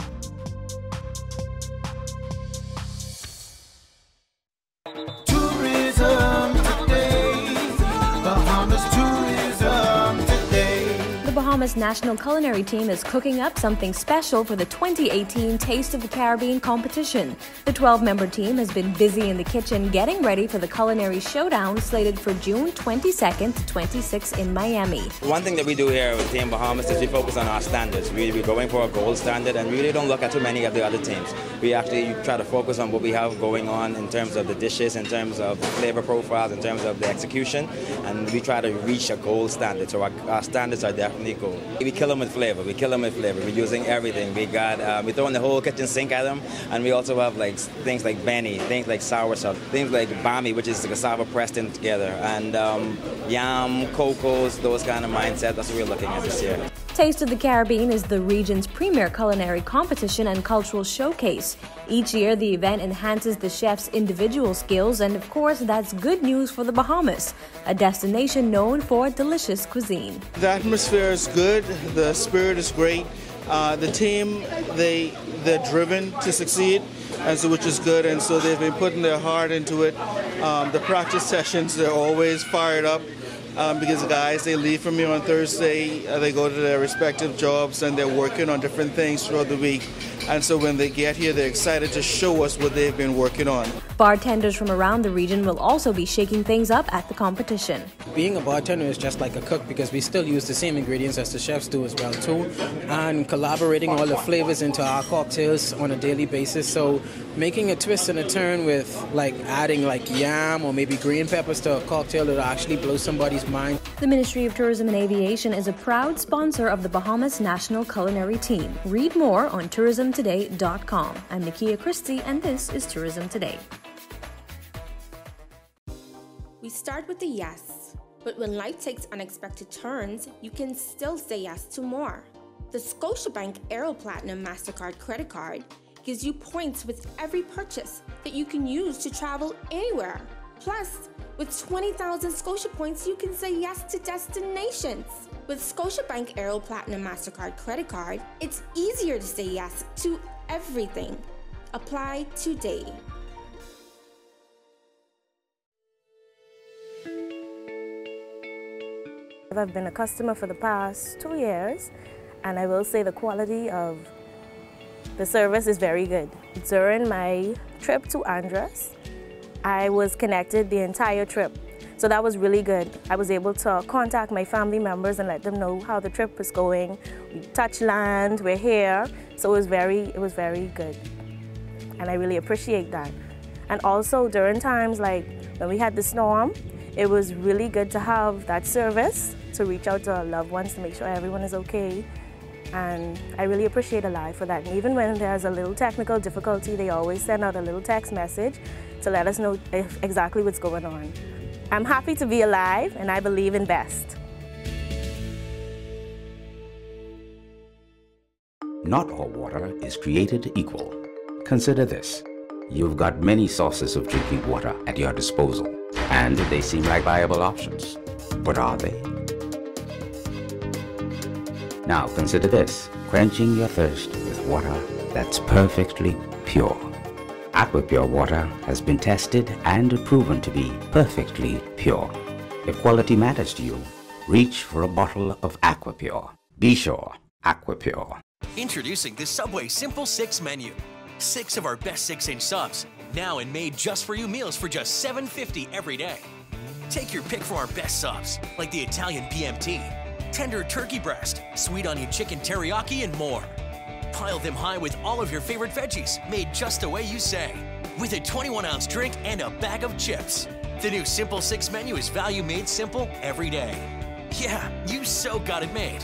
Bahamas National Culinary Team is cooking up something special for the 2018 Taste of the Caribbean competition. The 12-member team has been busy in the kitchen getting ready for the Culinary Showdown slated for June 22nd to 26th in Miami. One thing that we do here with Team Bahamas is we focus on our standards. We're going for a gold standard and we really don't look at too many of the other teams. We actually try to focus on what we have going on in terms of the dishes, in terms of the flavor profiles, in terms of the execution, and we try to reach a gold standard. So our standards are definitely gold. We kill them with flavor. We're using everything. We throw in the whole kitchen sink at them, and we also have like things like beni, things like soursop, things like bami, which is the cassava pressed in together, and yam, cocos, those kind of mindsets. That's what we're looking at this year. Taste of the Caribbean is the region's premier culinary competition and cultural showcase. Each year, the event enhances the chef's individual skills, and of course, that's good news for the Bahamas, a destination known for delicious cuisine. The atmosphere is good, the spirit is great. The team, they're driven to succeed, and so which is good, and so they've been putting their heart into it. The practice sessions, they're always fired up. Because the guys, they leave from here on Thursday, they go to their respective jobs and they're working on different things throughout the week. And so when they get here, they're excited to show us what they've been working on. Bartenders from around the region will also be shaking things up at the competition. Being a bartender is just like a cook because we still use the same ingredients as the chefs do as well too, and collaborating all the flavors into our cocktails on a daily basis. So making a twist and a turn with like adding like yam or maybe green peppers to a cocktail that will actually blow somebody's mind. The Ministry of Tourism and Aviation is a proud sponsor of the Bahamas National Culinary Team. Read more on tourismtoday.com. I'm Nakia Christie, and this is Tourism Today. We start with a yes, but when life takes unexpected turns, you can still say yes to more. The Scotiabank Aero Platinum MasterCard credit card gives you points with every purchase that you can use to travel anywhere. Plus, with 20,000 Scotia points, you can say yes to destinations. With Scotiabank Aero Platinum MasterCard credit card, it's easier to say yes to everything. Apply today. I've been a customer for the past 2 years, and I will say the quality of the service is very good. During my trip to Andros, I was connected the entire trip, so that was really good. I was able to contact my family members and let them know how the trip was going. We touched land, we're here, so it was very good, and I really appreciate that. And also during times like when we had the storm, it was really good to have that service to reach out to our loved ones to make sure everyone is okay. And I really appreciate Alive for that. And even when there's a little technical difficulty, they always send out a little text message to let us know exactly what's going on. I'm happy to be alive, and I believe in best. Not all water is created equal. Consider this. You've got many sources of drinking water at your disposal, and they seem like viable options. But are they? Now consider this, quenching your thirst with water that's perfectly pure. AquaPure water has been tested and proven to be perfectly pure. If quality matters to you, reach for a bottle of AquaPure. Be sure, AquaPure. Introducing the Subway Simple 6 menu. 6 of our best 6-inch subs, now and made just for you meals for just $7.50 every day. Take your pick from our best subs, like the Italian BMT, tender turkey breast, sweet onion chicken teriyaki, and more. Pile them high with all of your favorite veggies, made just the way you say, with a 21-ounce drink and a bag of chips. The new Simple 6 menu is value made simple every day. Yeah, you so got it made.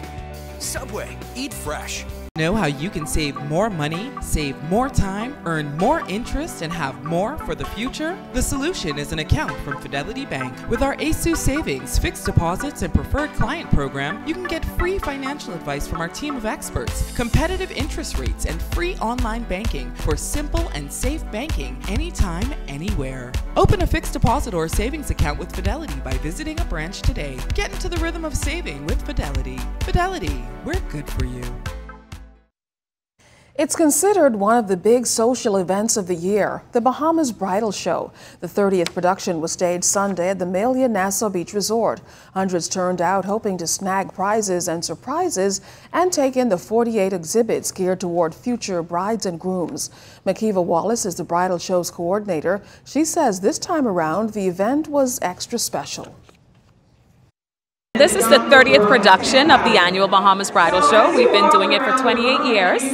Subway, eat fresh. Know how you can save more money, save more time, earn more interest, and have more for the future? The solution is an account from Fidelity Bank. With our ASUS Savings, Fixed Deposits, and Preferred Client program, you can get free financial advice from our team of experts, competitive interest rates, and free online banking for simple and safe banking anytime, anywhere. Open a fixed deposit or savings account with Fidelity by visiting a branch today. Get into the rhythm of saving with Fidelity. Fidelity, we're good for you. It's considered one of the big social events of the year, the Bahamas Bridal Show. The 30th production was staged Sunday at the Melia Nassau Beach Resort. Hundreds turned out hoping to snag prizes and surprises and take in the 48 exhibits geared toward future brides and grooms. Makiva Wallace is the bridal show's coordinator. She says this time around the event was extra special. This is the 30th production of the annual Bahamas Bridal Show. We've been doing it for 28 years.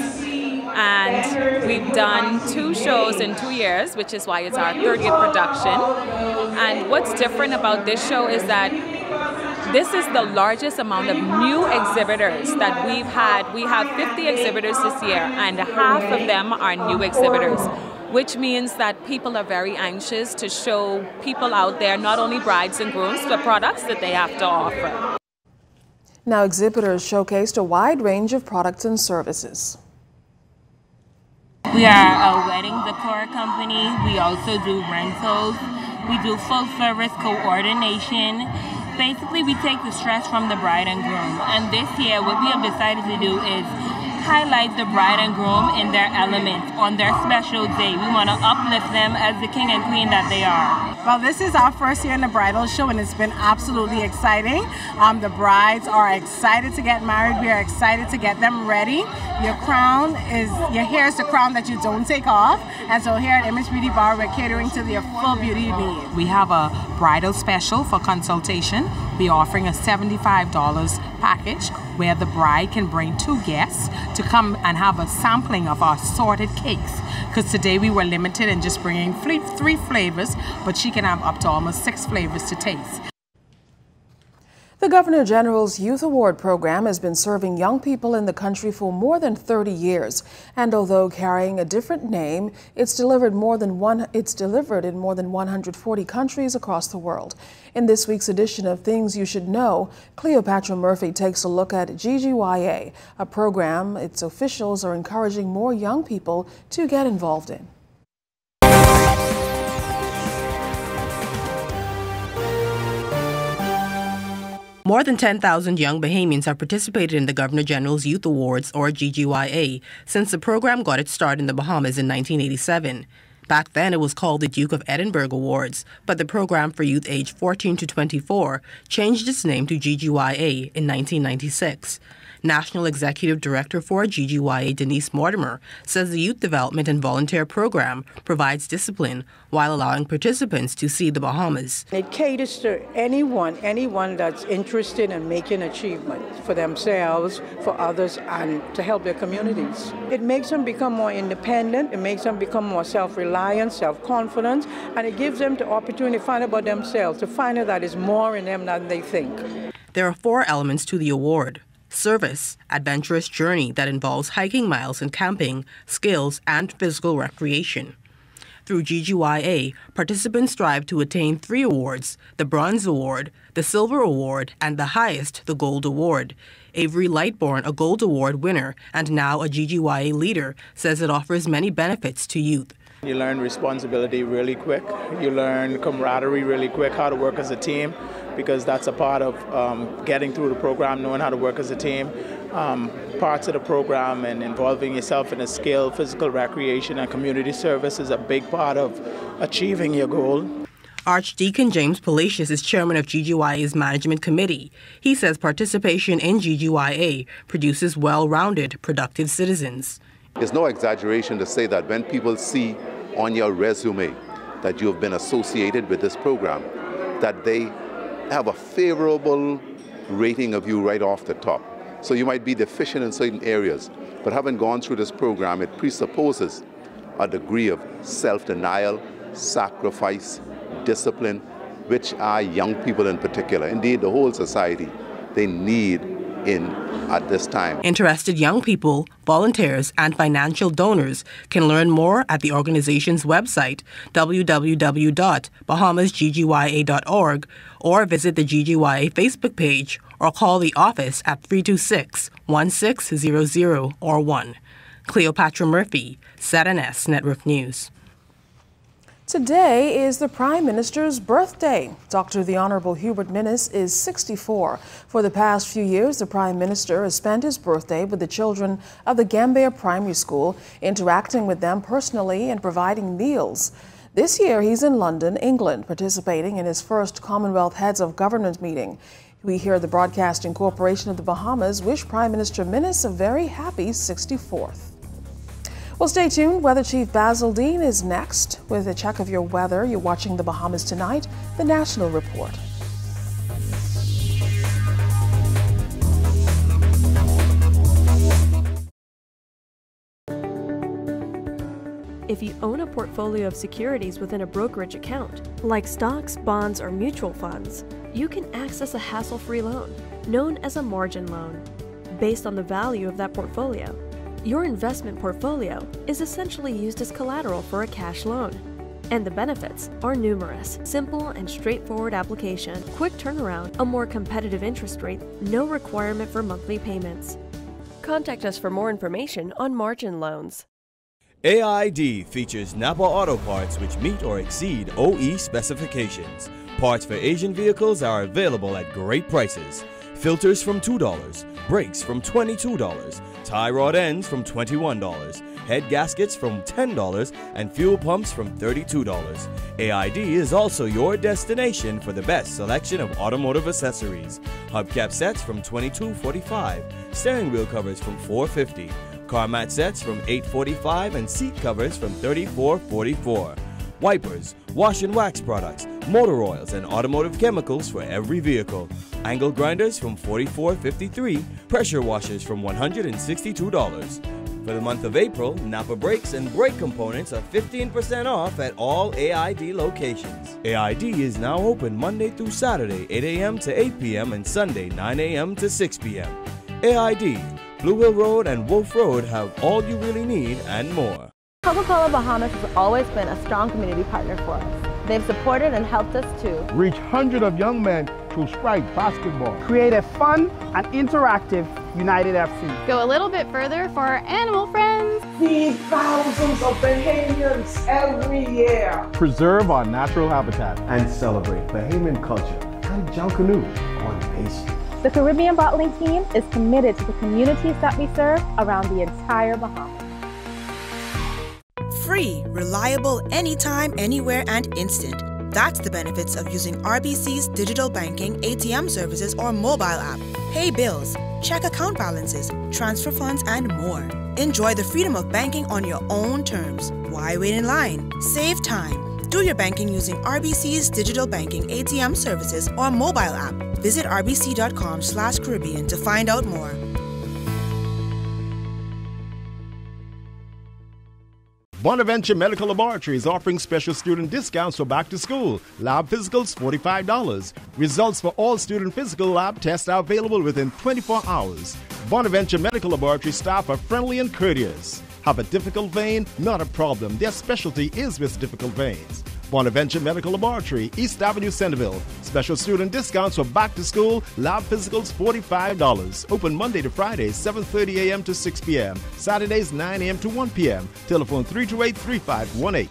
And we've done 2 shows in 2 years, which is why it's our 30th production. And what's different about this show is that this is the largest amount of new exhibitors that we've had. We have 50 exhibitors this year, and half of them are new exhibitors, which means that people are very anxious to show people out there, not only brides and grooms, the products that they have to offer. Now, exhibitors showcased a wide range of products and services. We are a wedding decor company. We also do rentals. We do full service coordination. Basically, we take the stress from the bride and groom. And this year, what we have decided to do is highlight the bride and groom in their element on their special day. We want to uplift them as the king and queen that they are. Well, this is our first year in the bridal show, and it's been absolutely exciting. The brides are excited to get married. We are excited to get them ready. Your hair is the crown that you don't take off. And so here at Image Beauty Bar, we're catering to their full beauty needs. We have a bridal special for consultation. We're offering a $75 package where the bride can bring 2 guests to come and have a sampling of our assorted cakes. Because today we were limited in just bringing 3 flavors, but she can have up to almost 6 flavors to taste. The Governor General's Youth Award program has been serving young people in the country for more than 30 years. And although carrying a different name, it's delivered in more than 140 countries across the world. In this week's edition of Things You Should Know, Cleopatra Murphy takes a look at GGYA, a program its officials are encouraging more young people to get involved in. More than 10,000 young Bahamians have participated in the Governor General's Youth Awards, or GGYA, since the program got its start in the Bahamas in 1987. Back then, it was called the Duke of Edinburgh Awards, but the program for youth aged 14 to 24 changed its name to GGYA in 1996. National Executive Director for GGYA, Denise Mortimer, says the Youth Development and Volunteer Program provides discipline while allowing participants to see the Bahamas. It caters to anyone that's interested in making achievements for themselves, for others, and to help their communities. It makes them become more independent, it makes them become more self-reliant, self-confident, and it gives them the opportunity to find out about themselves, to find out that there's more in them than they think. There are 4 elements to the award. Service, adventurous journey that involves hiking miles and camping, skills, and physical recreation. Through GGYA, participants strive to attain 3 awards, the Bronze Award, the Silver Award, and the highest, the Gold Award. Avery Lightbourne, a Gold Award winner and now a GGYA leader, says it offers many benefits to youth. You learn responsibility really quick. You learn camaraderie really quick, how to work as a team, because that's a part of getting through the program, knowing how to work as a team. Parts of the program and involving yourself in a skill, physical recreation, and community service is a big part of achieving your goal. Archdeacon James Palacios is chairman of GGYA's management committee. He says participation in GGYA produces well-rounded, productive citizens. It's no exaggeration to say that when people see on your resume that you have been associated with this program, that they have a favorable rating of you right off the top. So you might be deficient in certain areas, but having gone through this program, it presupposes a degree of self-denial, sacrifice, discipline, which our young people in particular, indeed the whole society, they need at this time. Interested young people, volunteers, and financial donors can learn more at the organization's website, www.bahamasggya.org, or visit the GGYA Facebook page, or call the office at 326-1600 or 1. Cleopatra Murphy, ZNS Network News. Today is the Prime Minister's birthday. Dr. the Honorable Hubert Minnis is 64. For the past few years, the Prime Minister has spent his birthday with the children of the Gambia Primary School, interacting with them personally and providing meals. This year, he's in London, England, participating in his first Commonwealth Heads of Government meeting. We hear the Broadcasting Corporation of the Bahamas wish Prime Minister Minnis a very happy 64th. Well, stay tuned. Weather Chief Basil Dean is next with a check of your weather. You're watching the Bahamas Tonight, the National Report. If you own a portfolio of securities within a brokerage account, like stocks, bonds, or mutual funds, you can access a hassle-free loan, known as a margin loan, based on the value of that portfolio. Your investment portfolio is essentially used as collateral for a cash loan. And the benefits are numerous. Simple and straightforward application, quick turnaround, a more competitive interest rate, no requirement for monthly payments. Contact us for more information on margin loans. AID features Napa Auto Parts which meet or exceed OE specifications. Parts for Asian vehicles are available at great prices. Filters from $2, brakes from $22, tie rod ends from $21, head gaskets from $10, and fuel pumps from $32. AID is also your destination for the best selection of automotive accessories. Hubcap sets from $22.45, steering wheel covers from $4.50, car mat sets from $8.45, and seat covers from $34.44. Wipers, wash and wax products, motor oils, and automotive chemicals for every vehicle. Angle grinders from $44.53, pressure washers from $162. For the month of April, Napa brakes and brake components are 15% off at all AID locations. AID is now open Monday through Saturday, 8 a.m. to 8 p.m. and Sunday, 9 a.m. to 6 p.m. AID, Blue Hill Road and Wolf Road have all you really need and more. Coca-Cola Bahamas has always been a strong community partner for us. They've supported and helped us to reach hundreds of young men through Sprite basketball, create a fun and interactive United FC, go a little bit further for our animal friends, feed thousands of Bahamians every year, preserve our natural habitat, and celebrate Bahamian culture and Junkanoo on Main Street. The Caribbean Bottling Team is committed to the communities that we serve around the entire Bahamas. Free, reliable, anytime, anywhere, and instant. That's the benefits of using RBC's digital banking, ATM services, or mobile app. Pay bills, check account balances, transfer funds, and more. Enjoy the freedom of banking on your own terms. Why wait in line? Save time. Do your banking using RBC's digital banking, ATM services, or mobile app. Visit rbc.com/Caribbean to find out more. Bonaventure Medical Laboratory is offering special student discounts for back to school. Lab physicals, $45. Results for all student physical lab tests are available within 24 hours. Bonaventure Medical Laboratory staff are friendly and courteous. Have a difficult vein? Not a problem. Their specialty is with difficult veins. Bonaventure Medical Laboratory, East Avenue, Centerville. Special student discounts for back to school. Lab physicals, $45. Open Monday to Friday, 7:30 a.m. to 6 p.m. Saturdays, 9 a.m. to 1 p.m. Telephone 328-3518.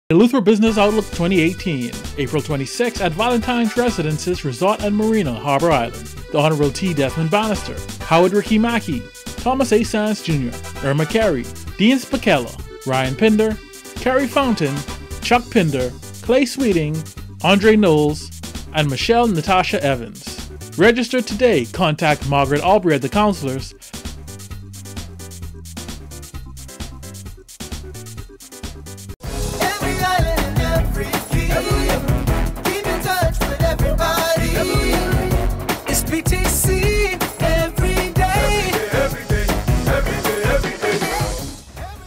Eleuthera Business Outlook 2018, April 26 at Valentine's Residences Resort and Marina, Harbor Island. The Honorable T. Desmond Bannister, Howard Ricky Mackey, Thomas A. Sands Jr., Irma Carey, Dean Spicella, Ryan Pinder, Carrie Fountain, Chuck Pinder, Clay Sweeting, Andre Knowles, and Michelle Natasha Evans. Register today. Contact Margaret Aubrey at the counselors.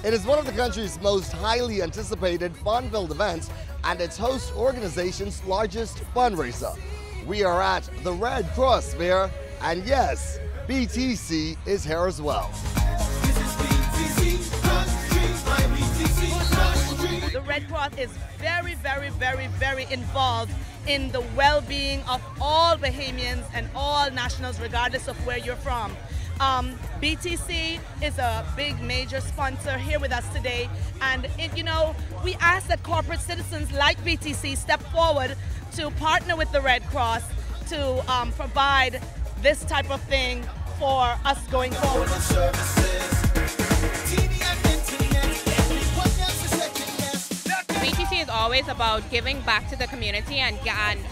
It is one of the country's most highly anticipated fun-filled events and its host organization's largest fundraiser. We are at the Red Cross Fair, and yes, BTC is here as well. The Red Cross is very, very, very, very involved in the well-being of all Bahamians and all nationals, regardless of where you're from. BTC is a big major sponsor here with us today, and we ask that corporate citizens like BTC step forward to partner with the Red Cross to provide this type of thing for us going forward. BTC is always about giving back to the community and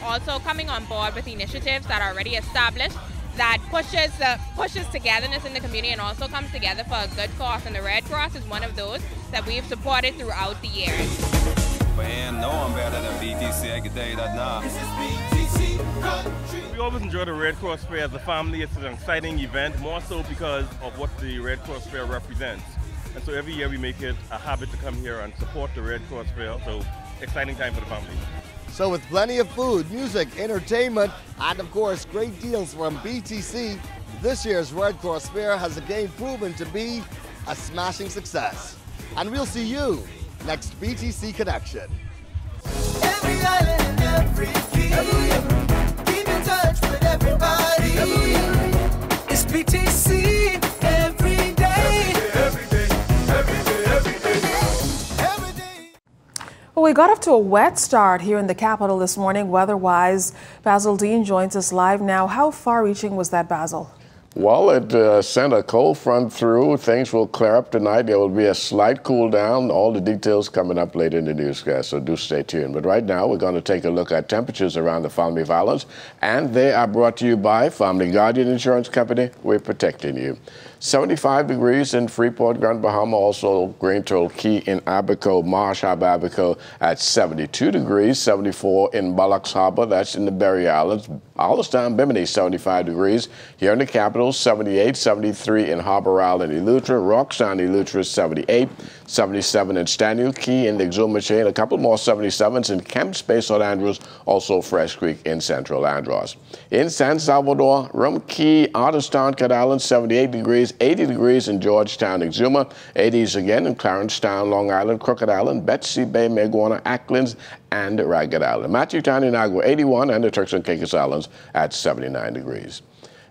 also coming on board with initiatives that are already established that pushes togetherness in the community and also comes together for a good cause. And the Red Cross is one of those that we've supported throughout the years. Man, no one better than BTC. I can tell you that now. We always enjoy the Red Cross Fair as a family. It's an exciting event, more so because of what the Red Cross Fair represents. And so every year we make it a habit to come here and support the Red Cross Fair. So exciting time for the family. So with plenty of food, music, entertainment, and of course great deals from BTC, this year's Red Cross Fair has again proven to be a smashing success. And we'll see you next BTC Connection. Every island and every key, keep in touch with everybody. It's BTC every day. Every day, every day, every day, every day. Well, we got off to a wet start here in the capital this morning, weather-wise. Basil Dean joins us live now. How far-reaching was that, Basil? Well, it sent a cold front through. Things will clear up tonight. There will be a slight cool down. All the details coming up later in the newscast, so do stay tuned. But right now, we're going to take a look at temperatures around the Family Islands, and they are brought to you by Family Guardian Insurance Company. We're protecting you. 75 degrees in Freeport, Grand Bahama, also Green Turtle Key in Abaco, Marsh Harbor, Abaco at 72 degrees, 74 in Bullocks Harbor, that's in the Berry Islands. Allenstown, Bimini, 75 degrees. Here in the capital, 78, 73 in Harbor Island, Eleuthera, Rockstown, Eleuthera, 78, 77 in Stanley Key in the Exuma chain, a couple more 77s in Kemp Space, St. Andrews, also Fresh Creek in Central Andros. In San Salvador, Rum Key, Otterstown, Cat Island, 78 degrees, 80 degrees in Georgetown, Exuma, 80s again in Clarencetown, Long Island, Crooked Island, Betsy Bay, Meguana, Acklands, and Ragged Island. Matthewtown, Inagua, 81, and the Turks and Caicos Islands at 79 degrees.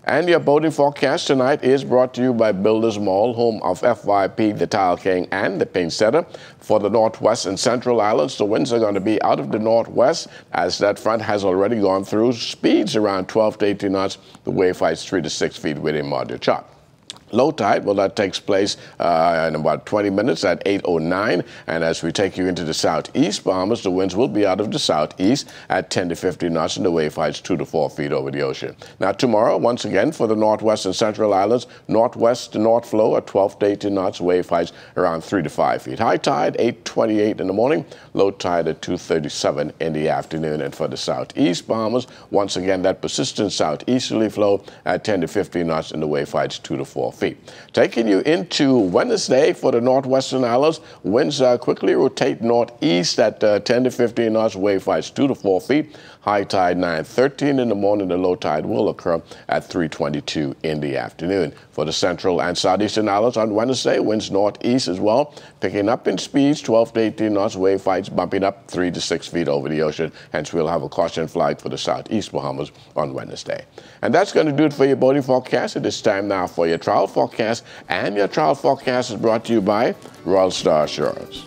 And your boating forecast tonight is brought to you by Builders Mall, home of FYP, the Tile King, and the Paint Setter. For the Northwest and Central Islands, the winds are going to be out of the northwest as that front has already gone through. Speeds around 12 to 18 knots. The wave heights 3 to 6 feet within moderate chop. Low tide, well, that takes place in about 20 minutes at 8:09. And as we take you into the southeast Bahamas, the winds will be out of the southeast at 10 to 15 knots, and the wave heights 2 to 4 feet over the ocean. Now, tomorrow, once again, for the Northwest and Central Islands, northwest to north flow at 12 to 18 knots, wave heights around 3 to 5 feet. High tide, 8:28 in the morning, low tide at 2:37 in the afternoon. And for the southeast Bahamas, once again, that persistent southeasterly flow at 10 to 15 knots, and the wave heights 2 to 4 feet. Taking you into Wednesday for the northwestern islands, winds quickly rotate northeast at 10 to 15 knots, wave heights 2 to 4 feet. High tide 9:13 in the morning. The low tide will occur at 3:22 in the afternoon. For the central and southeastern islands on Wednesday, winds northeast as well, picking up in speeds 12 to 18 knots, wave heights bumping up 3 to 6 feet over the ocean. Hence, we'll have a caution flag for the southeast Bahamas on Wednesday. And that's going to do it for your boating forecast. It is time now for your travel forecast, and your travel forecast is brought to you by Royal Star Assurance.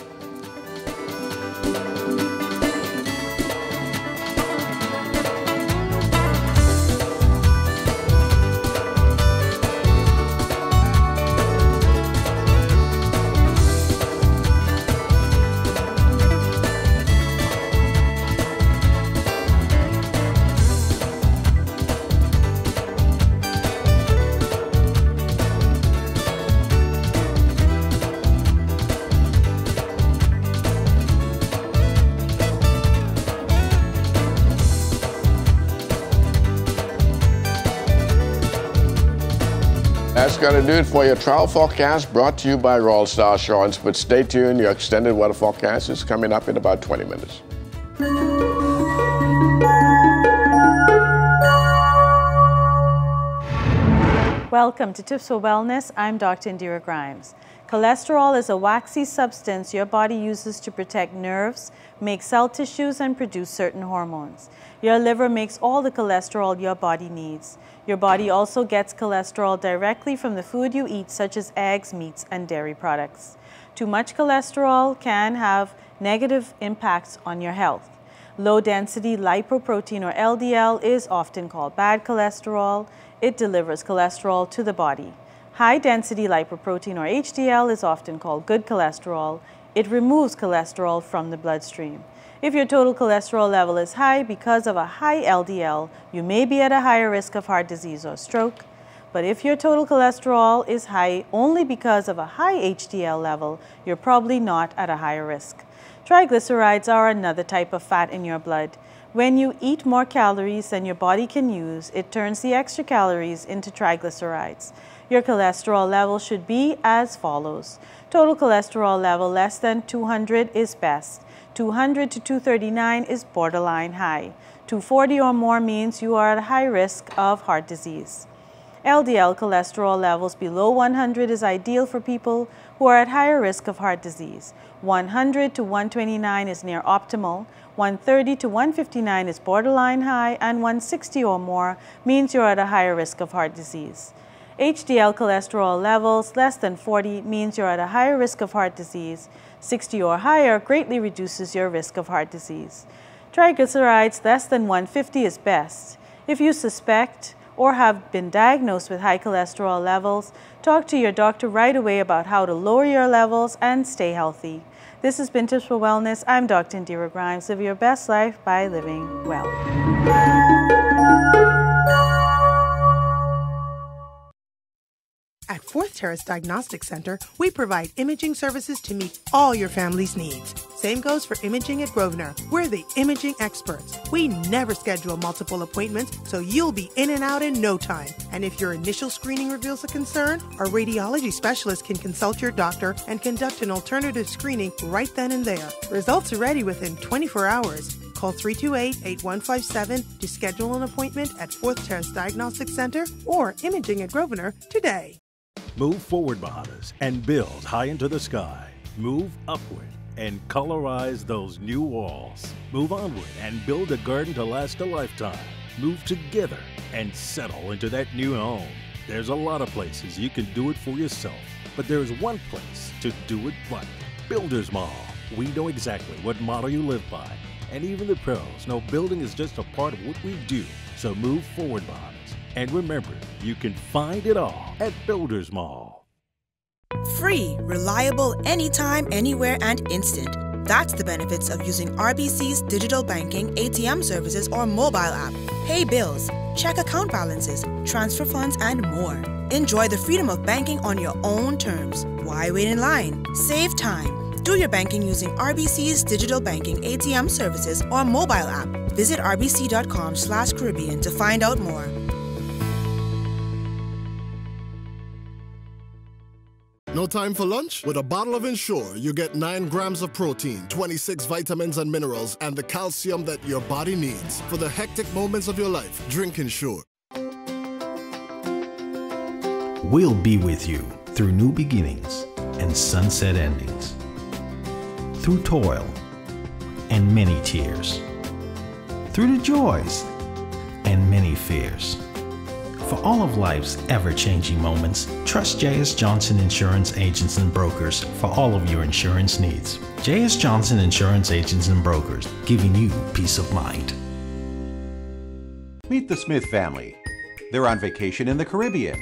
That's going to do it for your travel forecast, brought to you by Royal Star Assurance. But stay tuned, your extended weather forecast is coming up in about 20 minutes. Welcome to Tips for Wellness. I'm Dr. Indira Grimes. Cholesterol is a waxy substance your body uses to protect nerves, make cell tissues, and produce certain hormones. Your liver makes all the cholesterol your body needs. Your body also gets cholesterol directly from the food you eat, such as eggs, meats, and dairy products. Too much cholesterol can have negative impacts on your health. Low-density lipoprotein, or LDL, is often called bad cholesterol. It delivers cholesterol to the body. High-density lipoprotein, or HDL, is often called good cholesterol. It removes cholesterol from the bloodstream. If your total cholesterol level is high because of a high LDL, you may be at a higher risk of heart disease or stroke. But if your total cholesterol is high only because of a high HDL level, you're probably not at a higher risk. Triglycerides are another type of fat in your blood. When you eat more calories than your body can use, it turns the extra calories into triglycerides. Your cholesterol level should be as follows. Total cholesterol level less than 200 is best. 200 to 239 is borderline high. 240 or more means you are at high risk of heart disease. LDL cholesterol levels below 100 is ideal for people who are at higher risk of heart disease. 100 to 129 is near optimal. 130 to 159 is borderline high, and 160 or more means you're at a higher risk of heart disease. HDL cholesterol levels less than 40 means you're at a higher risk of heart disease. 60 or higher greatly reduces your risk of heart disease. Triglycerides less than 150 is best. If you suspect or have been diagnosed with high cholesterol levels, talk to your doctor right away about how to lower your levels and stay healthy. This has been Tips for Wellness. I'm Dr. Indira Grimes. Live your best life by living well. At Fourth Terrace Diagnostic Center, we provide imaging services to meet all your family's needs. Same goes for imaging at Grosvenor. We're the imaging experts. We never schedule multiple appointments, so you'll be in and out in no time. And if your initial screening reveals a concern, our radiology specialist can consult your doctor and conduct an alternative screening right then and there. Results are ready within 24 hours. Call 328-8157 to schedule an appointment at Fourth Terrace Diagnostic Center or Imaging at Grosvenor today. Move forward, Bahamas, and build high into the sky. Move upward and colorize those new walls. Move onward and build a garden to last a lifetime. Move together and settle into that new home. There's a lot of places you can do it for yourself, but there's one place to do it right. Builders Mall. We know exactly what motto you live by, and even the pros know building is just a part of what we do. So move forward, Bahamas. And remember, you can find it all at Builders Mall. Free, reliable, anytime, anywhere, and instant. That's the benefits of using RBC's digital banking, ATM services, or mobile app. Pay bills, check account balances, transfer funds, and more. Enjoy the freedom of banking on your own terms. Why wait in line? Save time. Do your banking using RBC's digital banking, ATM services, or mobile app. Visit rbc.com/Caribbean to find out more. No time for lunch? With a bottle of Ensure, you get 9 grams of protein, 26 vitamins and minerals, and the calcium that your body needs. For the hectic moments of your life, drink Ensure. We'll be with you through new beginnings and sunset endings. Through toil and many tears. Through the joys and many fears. For all of life's ever-changing moments, trust J.S. Johnson Insurance Agents and Brokers for all of your insurance needs. J.S. Johnson Insurance Agents and Brokers, giving you peace of mind. Meet the Smith family. They're on vacation in the Caribbean.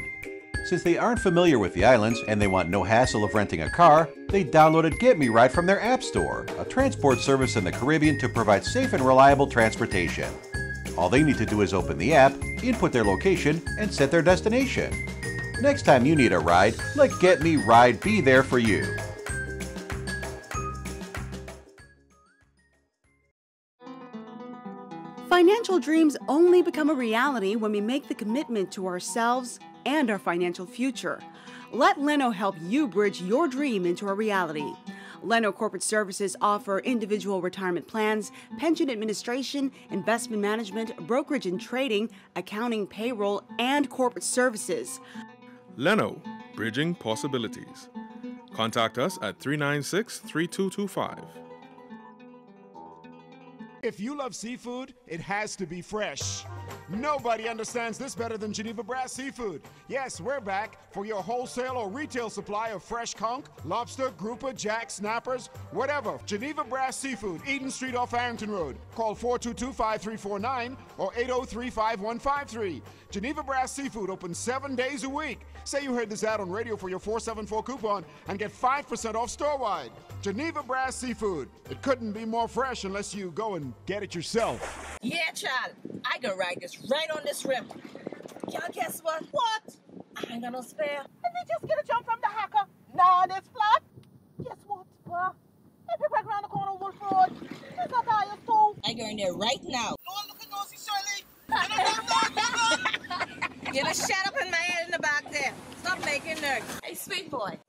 Since they aren't familiar with the islands and they want no hassle of renting a car, they downloaded Get Me Ride from their App Store, a transport service in the Caribbean to provide safe and reliable transportation. All they need to do is open the app, input their location, and set their destination. Next time you need a ride, let Get Me Ride be there for you. Financial dreams only become a reality when we make the commitment to ourselves and our financial future. Let Leno help you bridge your dream into a reality. Leno Corporate Services offer individual retirement plans, pension administration, investment management, brokerage and trading, accounting, payroll, and corporate services. Leno, bridging possibilities. Contact us at 396-3225. If you love seafood, it has to be fresh. Nobody understands this better than Geneva Brass Seafood. Yes, we're back for your wholesale or retail supply of fresh conch, lobster, grouper, jack, snappers, whatever. Geneva Brass Seafood, Eden Street off Arrington Road. Call 422-5349 or 803-5153. Geneva Brass Seafood open 7 days a week. Say you heard this ad on radio for your 474 coupon and get 5% off store-wide. Geneva Brass Seafood. It couldn't be more fresh unless you go and get it yourself. Yeah, child. I can ride this right on this rim. Y'all guess what? What? I ain't got no spare. And they just get a jump from the hacker. Nah, that's flat. Guess what? If you back around the corner of Wolf Road, there's a tire too. I go in there right now. No one looking nosy, Shirley. You just shut up in my head in the back there. Stop making nerves. Hey, sweet boy.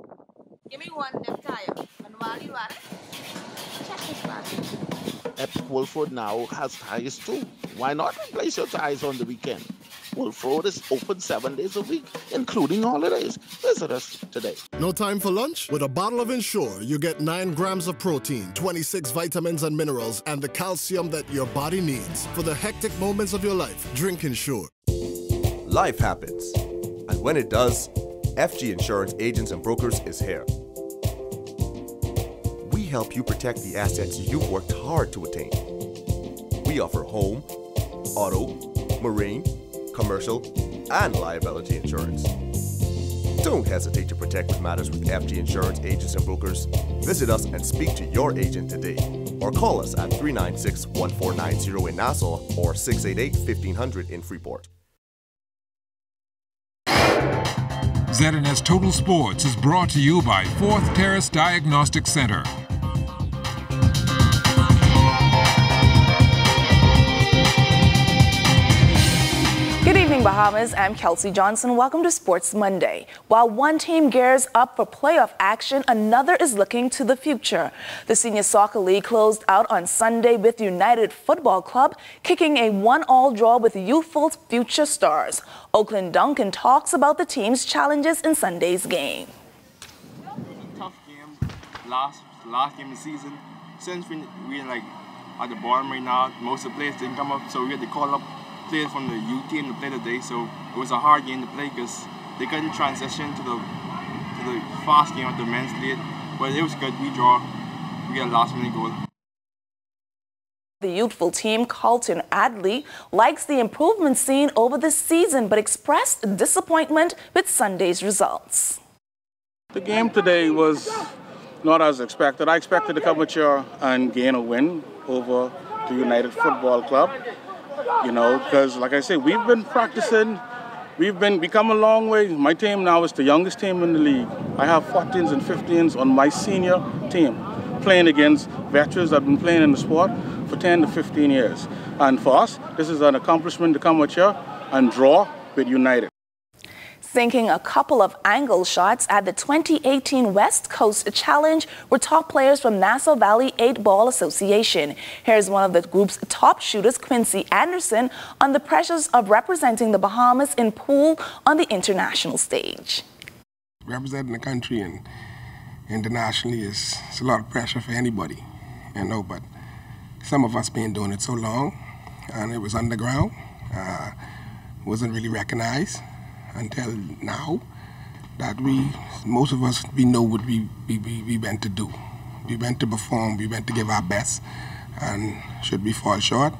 Give me one of them tire. And while you at it, check this back. Epic Wolf Road now has tires too. Why not replace your tires on the weekend? Wolf Road is open 7 days a week, including holidays. Visit us today. No time for lunch? With a bottle of Ensure, you get 9 grams of protein, 26 vitamins and minerals, and the calcium that your body needs. For the hectic moments of your life, drink Ensure. Life happens. And when it does, FG Insurance Agents and Brokers is here. We help you protect the assets you've worked hard to attain. We offer home, auto, marine, commercial, and liability insurance. Don't hesitate to protect what matters with FG Insurance Agents and Brokers. Visit us and speak to your agent today. Or call us at 396-1490 in Nassau or 688-1500 in Freeport. ZNS Total Sports is brought to you by Fourth Terrace Diagnostic Center. Good evening, Bahamas. I'm Kelsey Johnson. Welcome to Sports Monday. While one team gears up for playoff action, another is looking to the future. The Senior Soccer League closed out on Sunday with United Football Club kicking a 1-1 draw with youthful future stars. Oakland Duncan talks about the team's challenges in Sunday's game. Tough game, last game of the season. Since we're like at the bottom right now, most of the players didn't come up, so we had to call up players from the youth team to play today, so it was a hard game to play because they couldn't transition to the fast game at the men's league. But it was good. We got a last-minute goal. The youthful team, Carlton Adley, likes the improvement seen over the season, but expressed disappointment with Sunday's results. The game today was not as expected. I expected to come here and gain a win over the United Football Club. You know, because like I said, we've been practicing, we've come a long way. My team now is the youngest team in the league. I have 14s and 15s on my senior team, playing against veterans that have been playing in the sport for 10 to 15 years. And for us, this is an accomplishment to come here and draw with United. Sinking a couple of angle shots at the 2018 West Coast Challenge were top players from Nassau Valley 8-Ball Association. Here's one of the group's top shooters, Quincy Anderson, on the pressures of representing the Bahamas in pool on the international stage. Representing the country and internationally is a lot of pressure for anybody, you know, but some of us been doing it so long and it was underground, wasn't really recognized until now that most of us, we know what we went to do. We went to perform, we went to give our best, and should we fall short,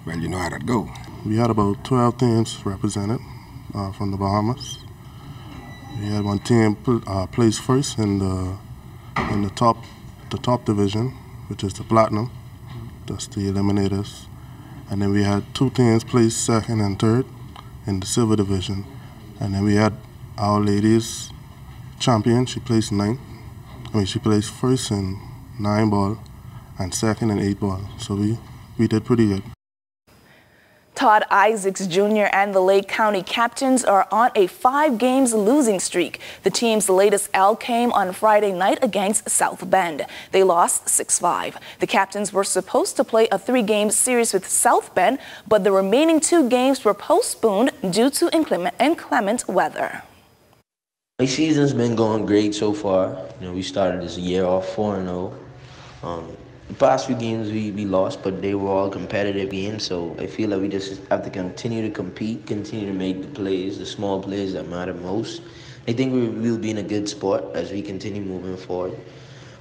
well, you know how that go. We had about 12 teams represented from the Bahamas. We had one team placed first in the top division, which is the Platinum. That's the Eliminators. And then we had 2 teams placed second and third in the Silver Division. And then we had Our Ladies champion. She placed 9th. She placed first in 9-ball and second in 8-ball. So we did pretty good. Todd Isaacs Jr. and the Lake County Captains are on a 5-games losing streak. The team's latest L came on Friday night against South Bend. They lost 6-5. The Captains were supposed to play a 3-game series with South Bend, but the remaining 2 games were postponed due to inclement weather. My season's been going great so far. We started this year off 4-0. The past few games we lost, but they were all competitive games, so I feel like we just have to continue to compete, continue to make the plays, the small plays that matter most. I think we'll be in a good spot as we continue moving forward.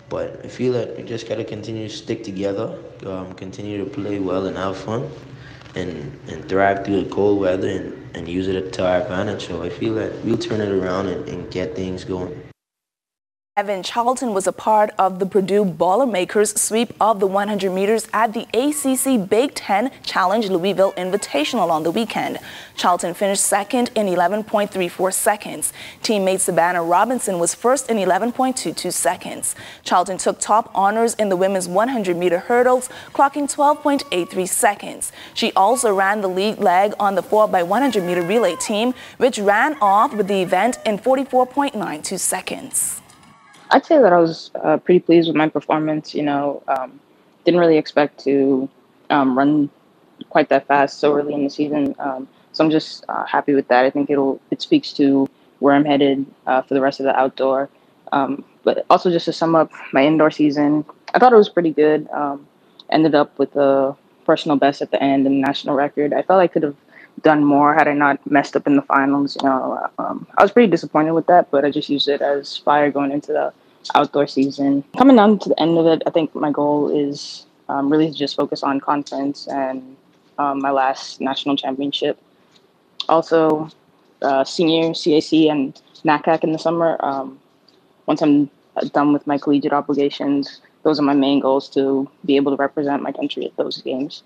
But I feel that we just got to continue to stick together, continue to play well and have fun, and thrive through the cold weather and use it to our advantage. So I feel that we'll turn it around and get things going. Evan Charlton was a part of the Purdue Boilermakers sweep of the 100 meters at the ACC Big Ten Challenge Louisville Invitational on the weekend. Charlton finished second in 11.34 seconds. Teammate Savannah Robinson was first in 11.22 seconds. Charlton took top honors in the women's 100-meter hurdles, clocking 12.83 seconds. She also ran the lead leg on the 4x100-meter relay team, which ran off with the event in 44.92 seconds. I'd say that I was pretty pleased with my performance. Didn't really expect to run quite that fast so early in the season. So I'm just happy with that. I think it speaks to where I'm headed for the rest of the outdoor. But also just to sum up my indoor season, I thought it was pretty good. Ended up with a personal best at the end and a national record. I felt I could have done more had I not messed up in the finals. I was pretty disappointed with that, but I just used it as fire going into the outdoor season. Coming down to the end of it, I think my goal is really to just focus on conference and my last national championship. Also, senior CAC and NACAC in the summer. Once I'm done with my collegiate obligations, those are my main goals, to be able to represent my country at those games.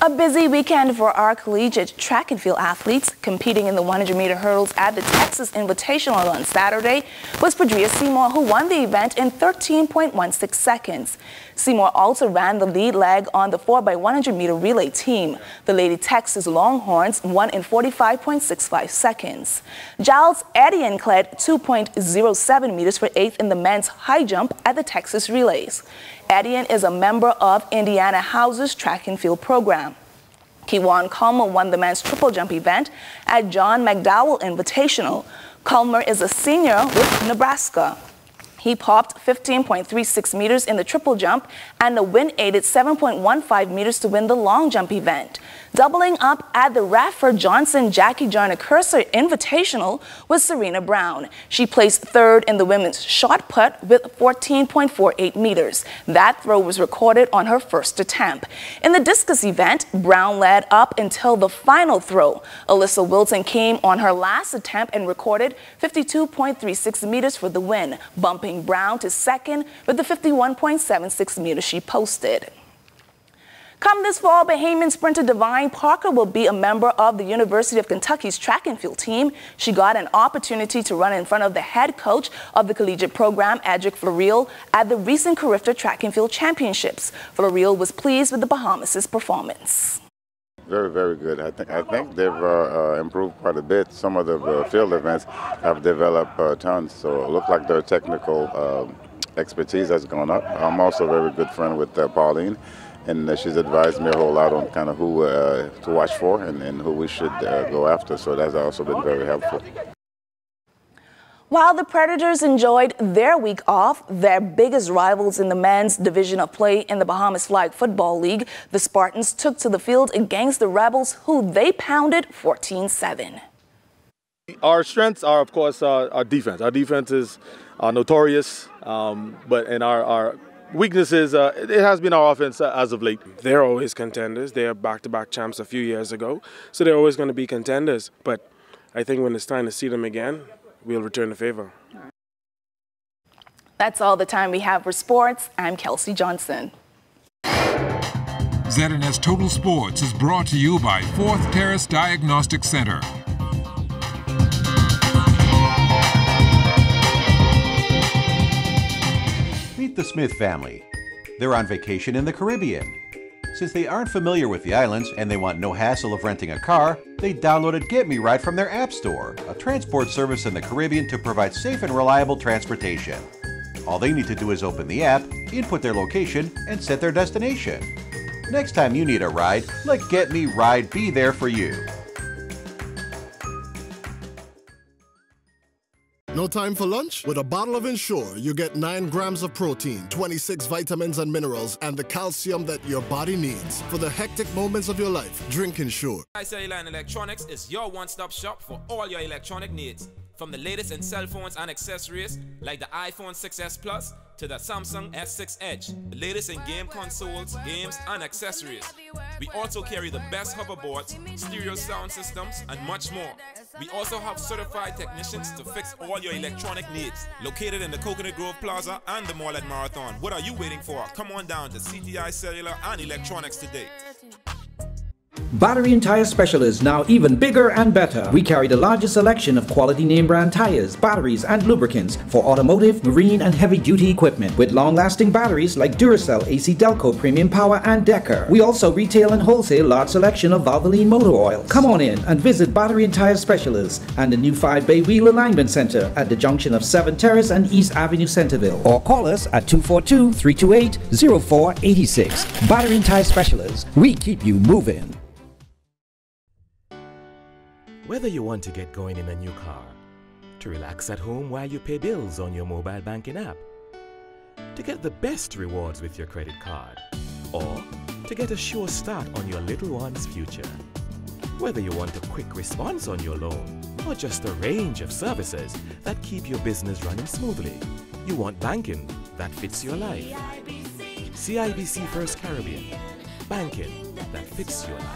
A busy weekend for our collegiate track and field athletes. Competing in the 100-meter hurdles at the Texas Invitational on Saturday was Padria Seymour, who won the event in 13.16 seconds. Seymour also ran the lead leg on the 4x100-meter relay team. The Lady Texas Longhorns won in 45.65 seconds. Giles Addian cleared 2.07 meters for 8th in the men's high jump at the Texas Relays. Addian is a member of Indiana House's track and field program. Kewan Culmer won the men's triple jump event at John McDowell Invitational. Culmer is a senior with Nebraska. He popped 15.36 meters in the triple jump, and the win aided 7.15 meters to win the long jump event. Doubling up at the Radford Johnson Jackie Joyner Cursor Invitational was Serena Brown. She placed third in the women's shot put with 14.48 meters. That throw was recorded on her first attempt. In the discus event, Brown led up until the final throw. Alyssa Wilson came on her last attempt and recorded 52.36 meters for the win, bumping Brown to second with the 51.76 meters she posted. Come this fall, Bahamian sprinter Divine Parker will be a member of the University of Kentucky's track and field team. She got an opportunity to run in front of the head coach of the collegiate program, Adric Florial, at the recent Carifta Track and Field Championships. Florial was pleased with the Bahamas' performance. Very, very good. I think they've improved quite a bit. Some of the field events have developed tons, so it looks like their technical expertise has gone up. I'm also a very good friend with Pauline, and she's advised me a whole lot on kind of who to watch for and who we should go after, so that's also been very helpful. While the Predators enjoyed their week off, their biggest rivals in the men's division of play in the Bahamas Flag Football League, the Spartans took to the field against the Rebels, who they pounded 14-7. Our strengths are, of course, our defense. Our defense is notorious, but in our weaknesses, it has been our offense as of late. They're always contenders. They're back-to-back champs a few years ago, so they're always going to be contenders. But I think when it's time to see them again, we'll return the favor. That's all the time we have for sports. I'm Kelsey Johnson. ZNS Total Sports is brought to you by Fourth Terrace Diagnostic Center. Meet the Smith family. They're on vacation in the Caribbean. Since they aren't familiar with the islands and they want no hassle of renting a car, they downloaded Get Me Ride from their App Store, a transport service in the Caribbean to provide safe and reliable transportation. All they need to do is open the app, input their location, and set their destination. Next time you need a ride, let Get Me Ride be there for you. No time for lunch? With a bottle of Ensure, you get 9 grams of protein, 26 vitamins and minerals, and the calcium that your body needs. For the hectic moments of your life, drink Ensure. Cellular and Electronics is your one-stop shop for all your electronic needs. From the latest in cell phones and accessories, like the iPhone 6s Plus to the Samsung S6 Edge, the latest in game consoles, games, and accessories. We also carry the best hoverboards, stereo sound systems, and much more. We also have certified technicians to fix all your electronic needs. Located in the Coconut Grove Plaza and the Mall at Marathon. What are you waiting for? Come on down to CTI Cellular and Electronics today. Battery and Tire Specialists, now even bigger and better. We carry the largest selection of quality name brand tires, batteries, and lubricants for automotive, marine, and heavy-duty equipment with long-lasting batteries like Duracell, AC Delco, Premium Power, and Decker. We also retail and wholesale large selection of Valvoline motor oils. Come on in and visit Battery and Tire Specialists and the new 5-Bay Wheel Alignment Center at the junction of 7th Terrace and East Avenue, Centerville. Or call us at 242-328-0486. Battery and Tire Specialists. We keep you moving. Whether you want to get going in a new car, to relax at home while you pay bills on your mobile banking app, to get the best rewards with your credit card, or to get a sure start on your little one's future. Whether you want a quick response on your loan, or just a range of services that keep your business running smoothly, you want banking that fits your life. CIBC First Caribbean, banking that fits your life.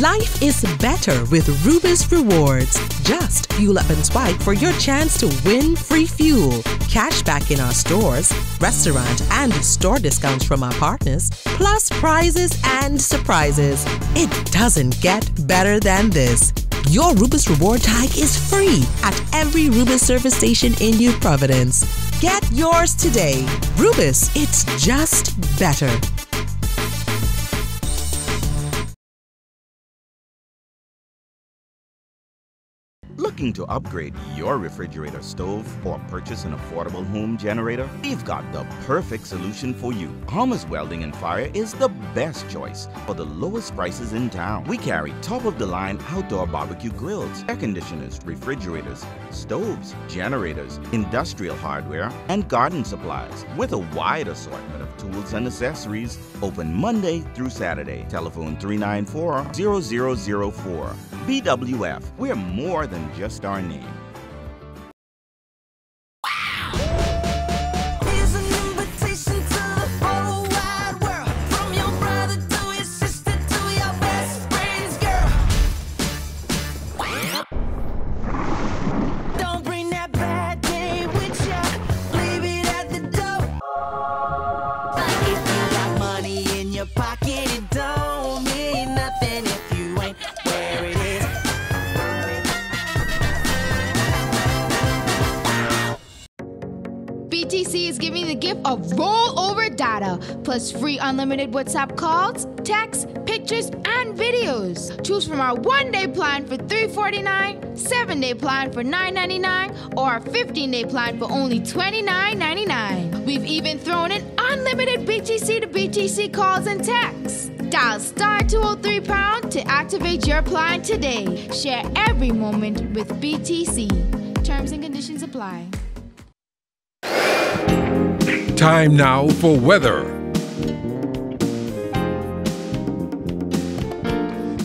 Life is better with Rubis Rewards. Just fuel up and swipe for your chance to win free fuel, cash back in our stores, restaurant and store discounts from our partners, plus prizes and surprises. It doesn't get better than this. Your Rubis Reward tag is free at every Rubis service station in New Providence. Get yours today. Rubis, it's just better. Looking to upgrade your refrigerator stove or purchase an affordable home generator? We've got the perfect solution for you. Bahamas Welding and Fire is the best choice for the lowest prices in town. We carry top-of-the-line outdoor barbecue grills, air conditioners, refrigerators, stoves, generators, industrial hardware, and garden supplies with a wide assortment of tools and accessories. Open Monday through Saturday. Telephone 394-0004. BWF, we're more than just our name. BTC is giving the gift of rollover data, plus free unlimited WhatsApp calls, texts, pictures, and videos. Choose from our 1-day plan for $349, 7-day plan for $999, or a 15-day plan for only $29.99. We've even thrown in unlimited BTC to BTC calls and texts. Dial *203# to activate your plan today. Share every moment with BTC. Terms and conditions apply. Time now for weather.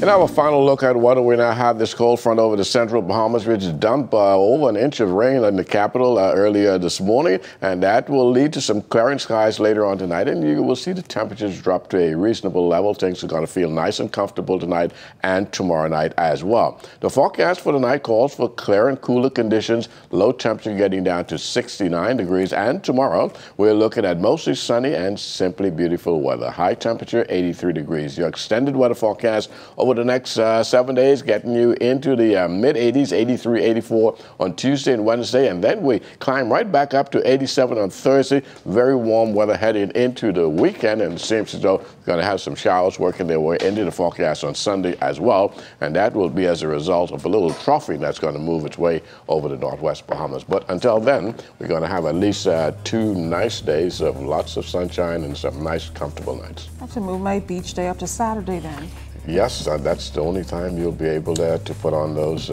In our final look at weather, we now have this cold front over the central Bahamas, which dumped over an inch of rain in the capital earlier this morning, and that will lead to some clearing skies later on tonight, and you will see the temperatures drop to a reasonable level. Things are going to feel nice and comfortable tonight and tomorrow night as well. The forecast for tonight calls for clear and cooler conditions, low temperature getting down to 69 degrees, and tomorrow we're looking at mostly sunny and simply beautiful weather. High temperature 83 degrees. Your extended weather forecast over the next 7 days, getting you into the mid-80s, 83, 84 on Tuesday and Wednesday, and then we climb right back up to 87 on Thursday. Very warm weather heading into the weekend, and it seems as though we're going to have some showers working their way into the forecast on Sunday as well, and that will be as a result of a little troughing that's going to move its way over the northwest Bahamas. But until then, we're going to have at least 2 nice days of lots of sunshine and some nice, comfortable nights. I have to move my beach day up to Saturday then. Yes, that's the only time you'll be able to put on those,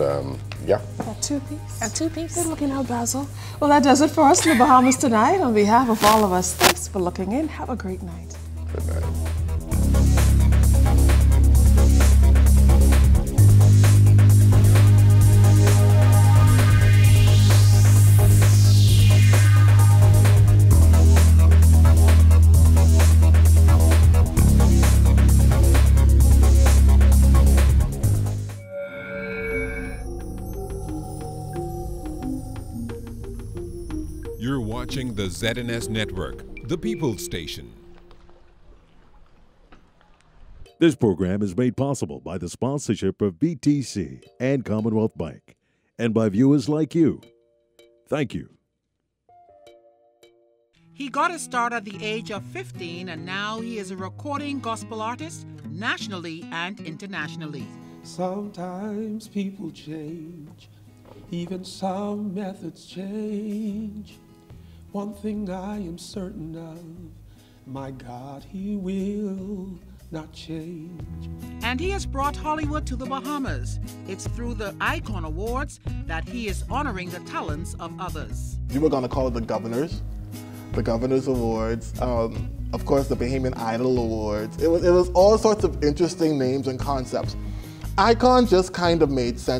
yeah. A two-piece? A two-piece. Good looking out, Basil. Well, that does it for us in the Bahamas tonight. On behalf of all of us, thanks for looking in. Have a great night. Good night. You're watching the ZNS Network, the People's Station. This program is made possible by the sponsorship of BTC and Commonwealth Bank, and by viewers like you. Thank you. He got his start at the age of 15, and now he is a recording gospel artist nationally and internationally. Sometimes people change, even some methods change. One thing I am certain of, my God, He will not change. And he has brought Hollywood to the Bahamas. It's through the Icon Awards that he is honoring the talents of others. We were going to call it the Governors Awards, of course the Bahamian Idol Awards. It was all sorts of interesting names and concepts. Icon just kind of made sense.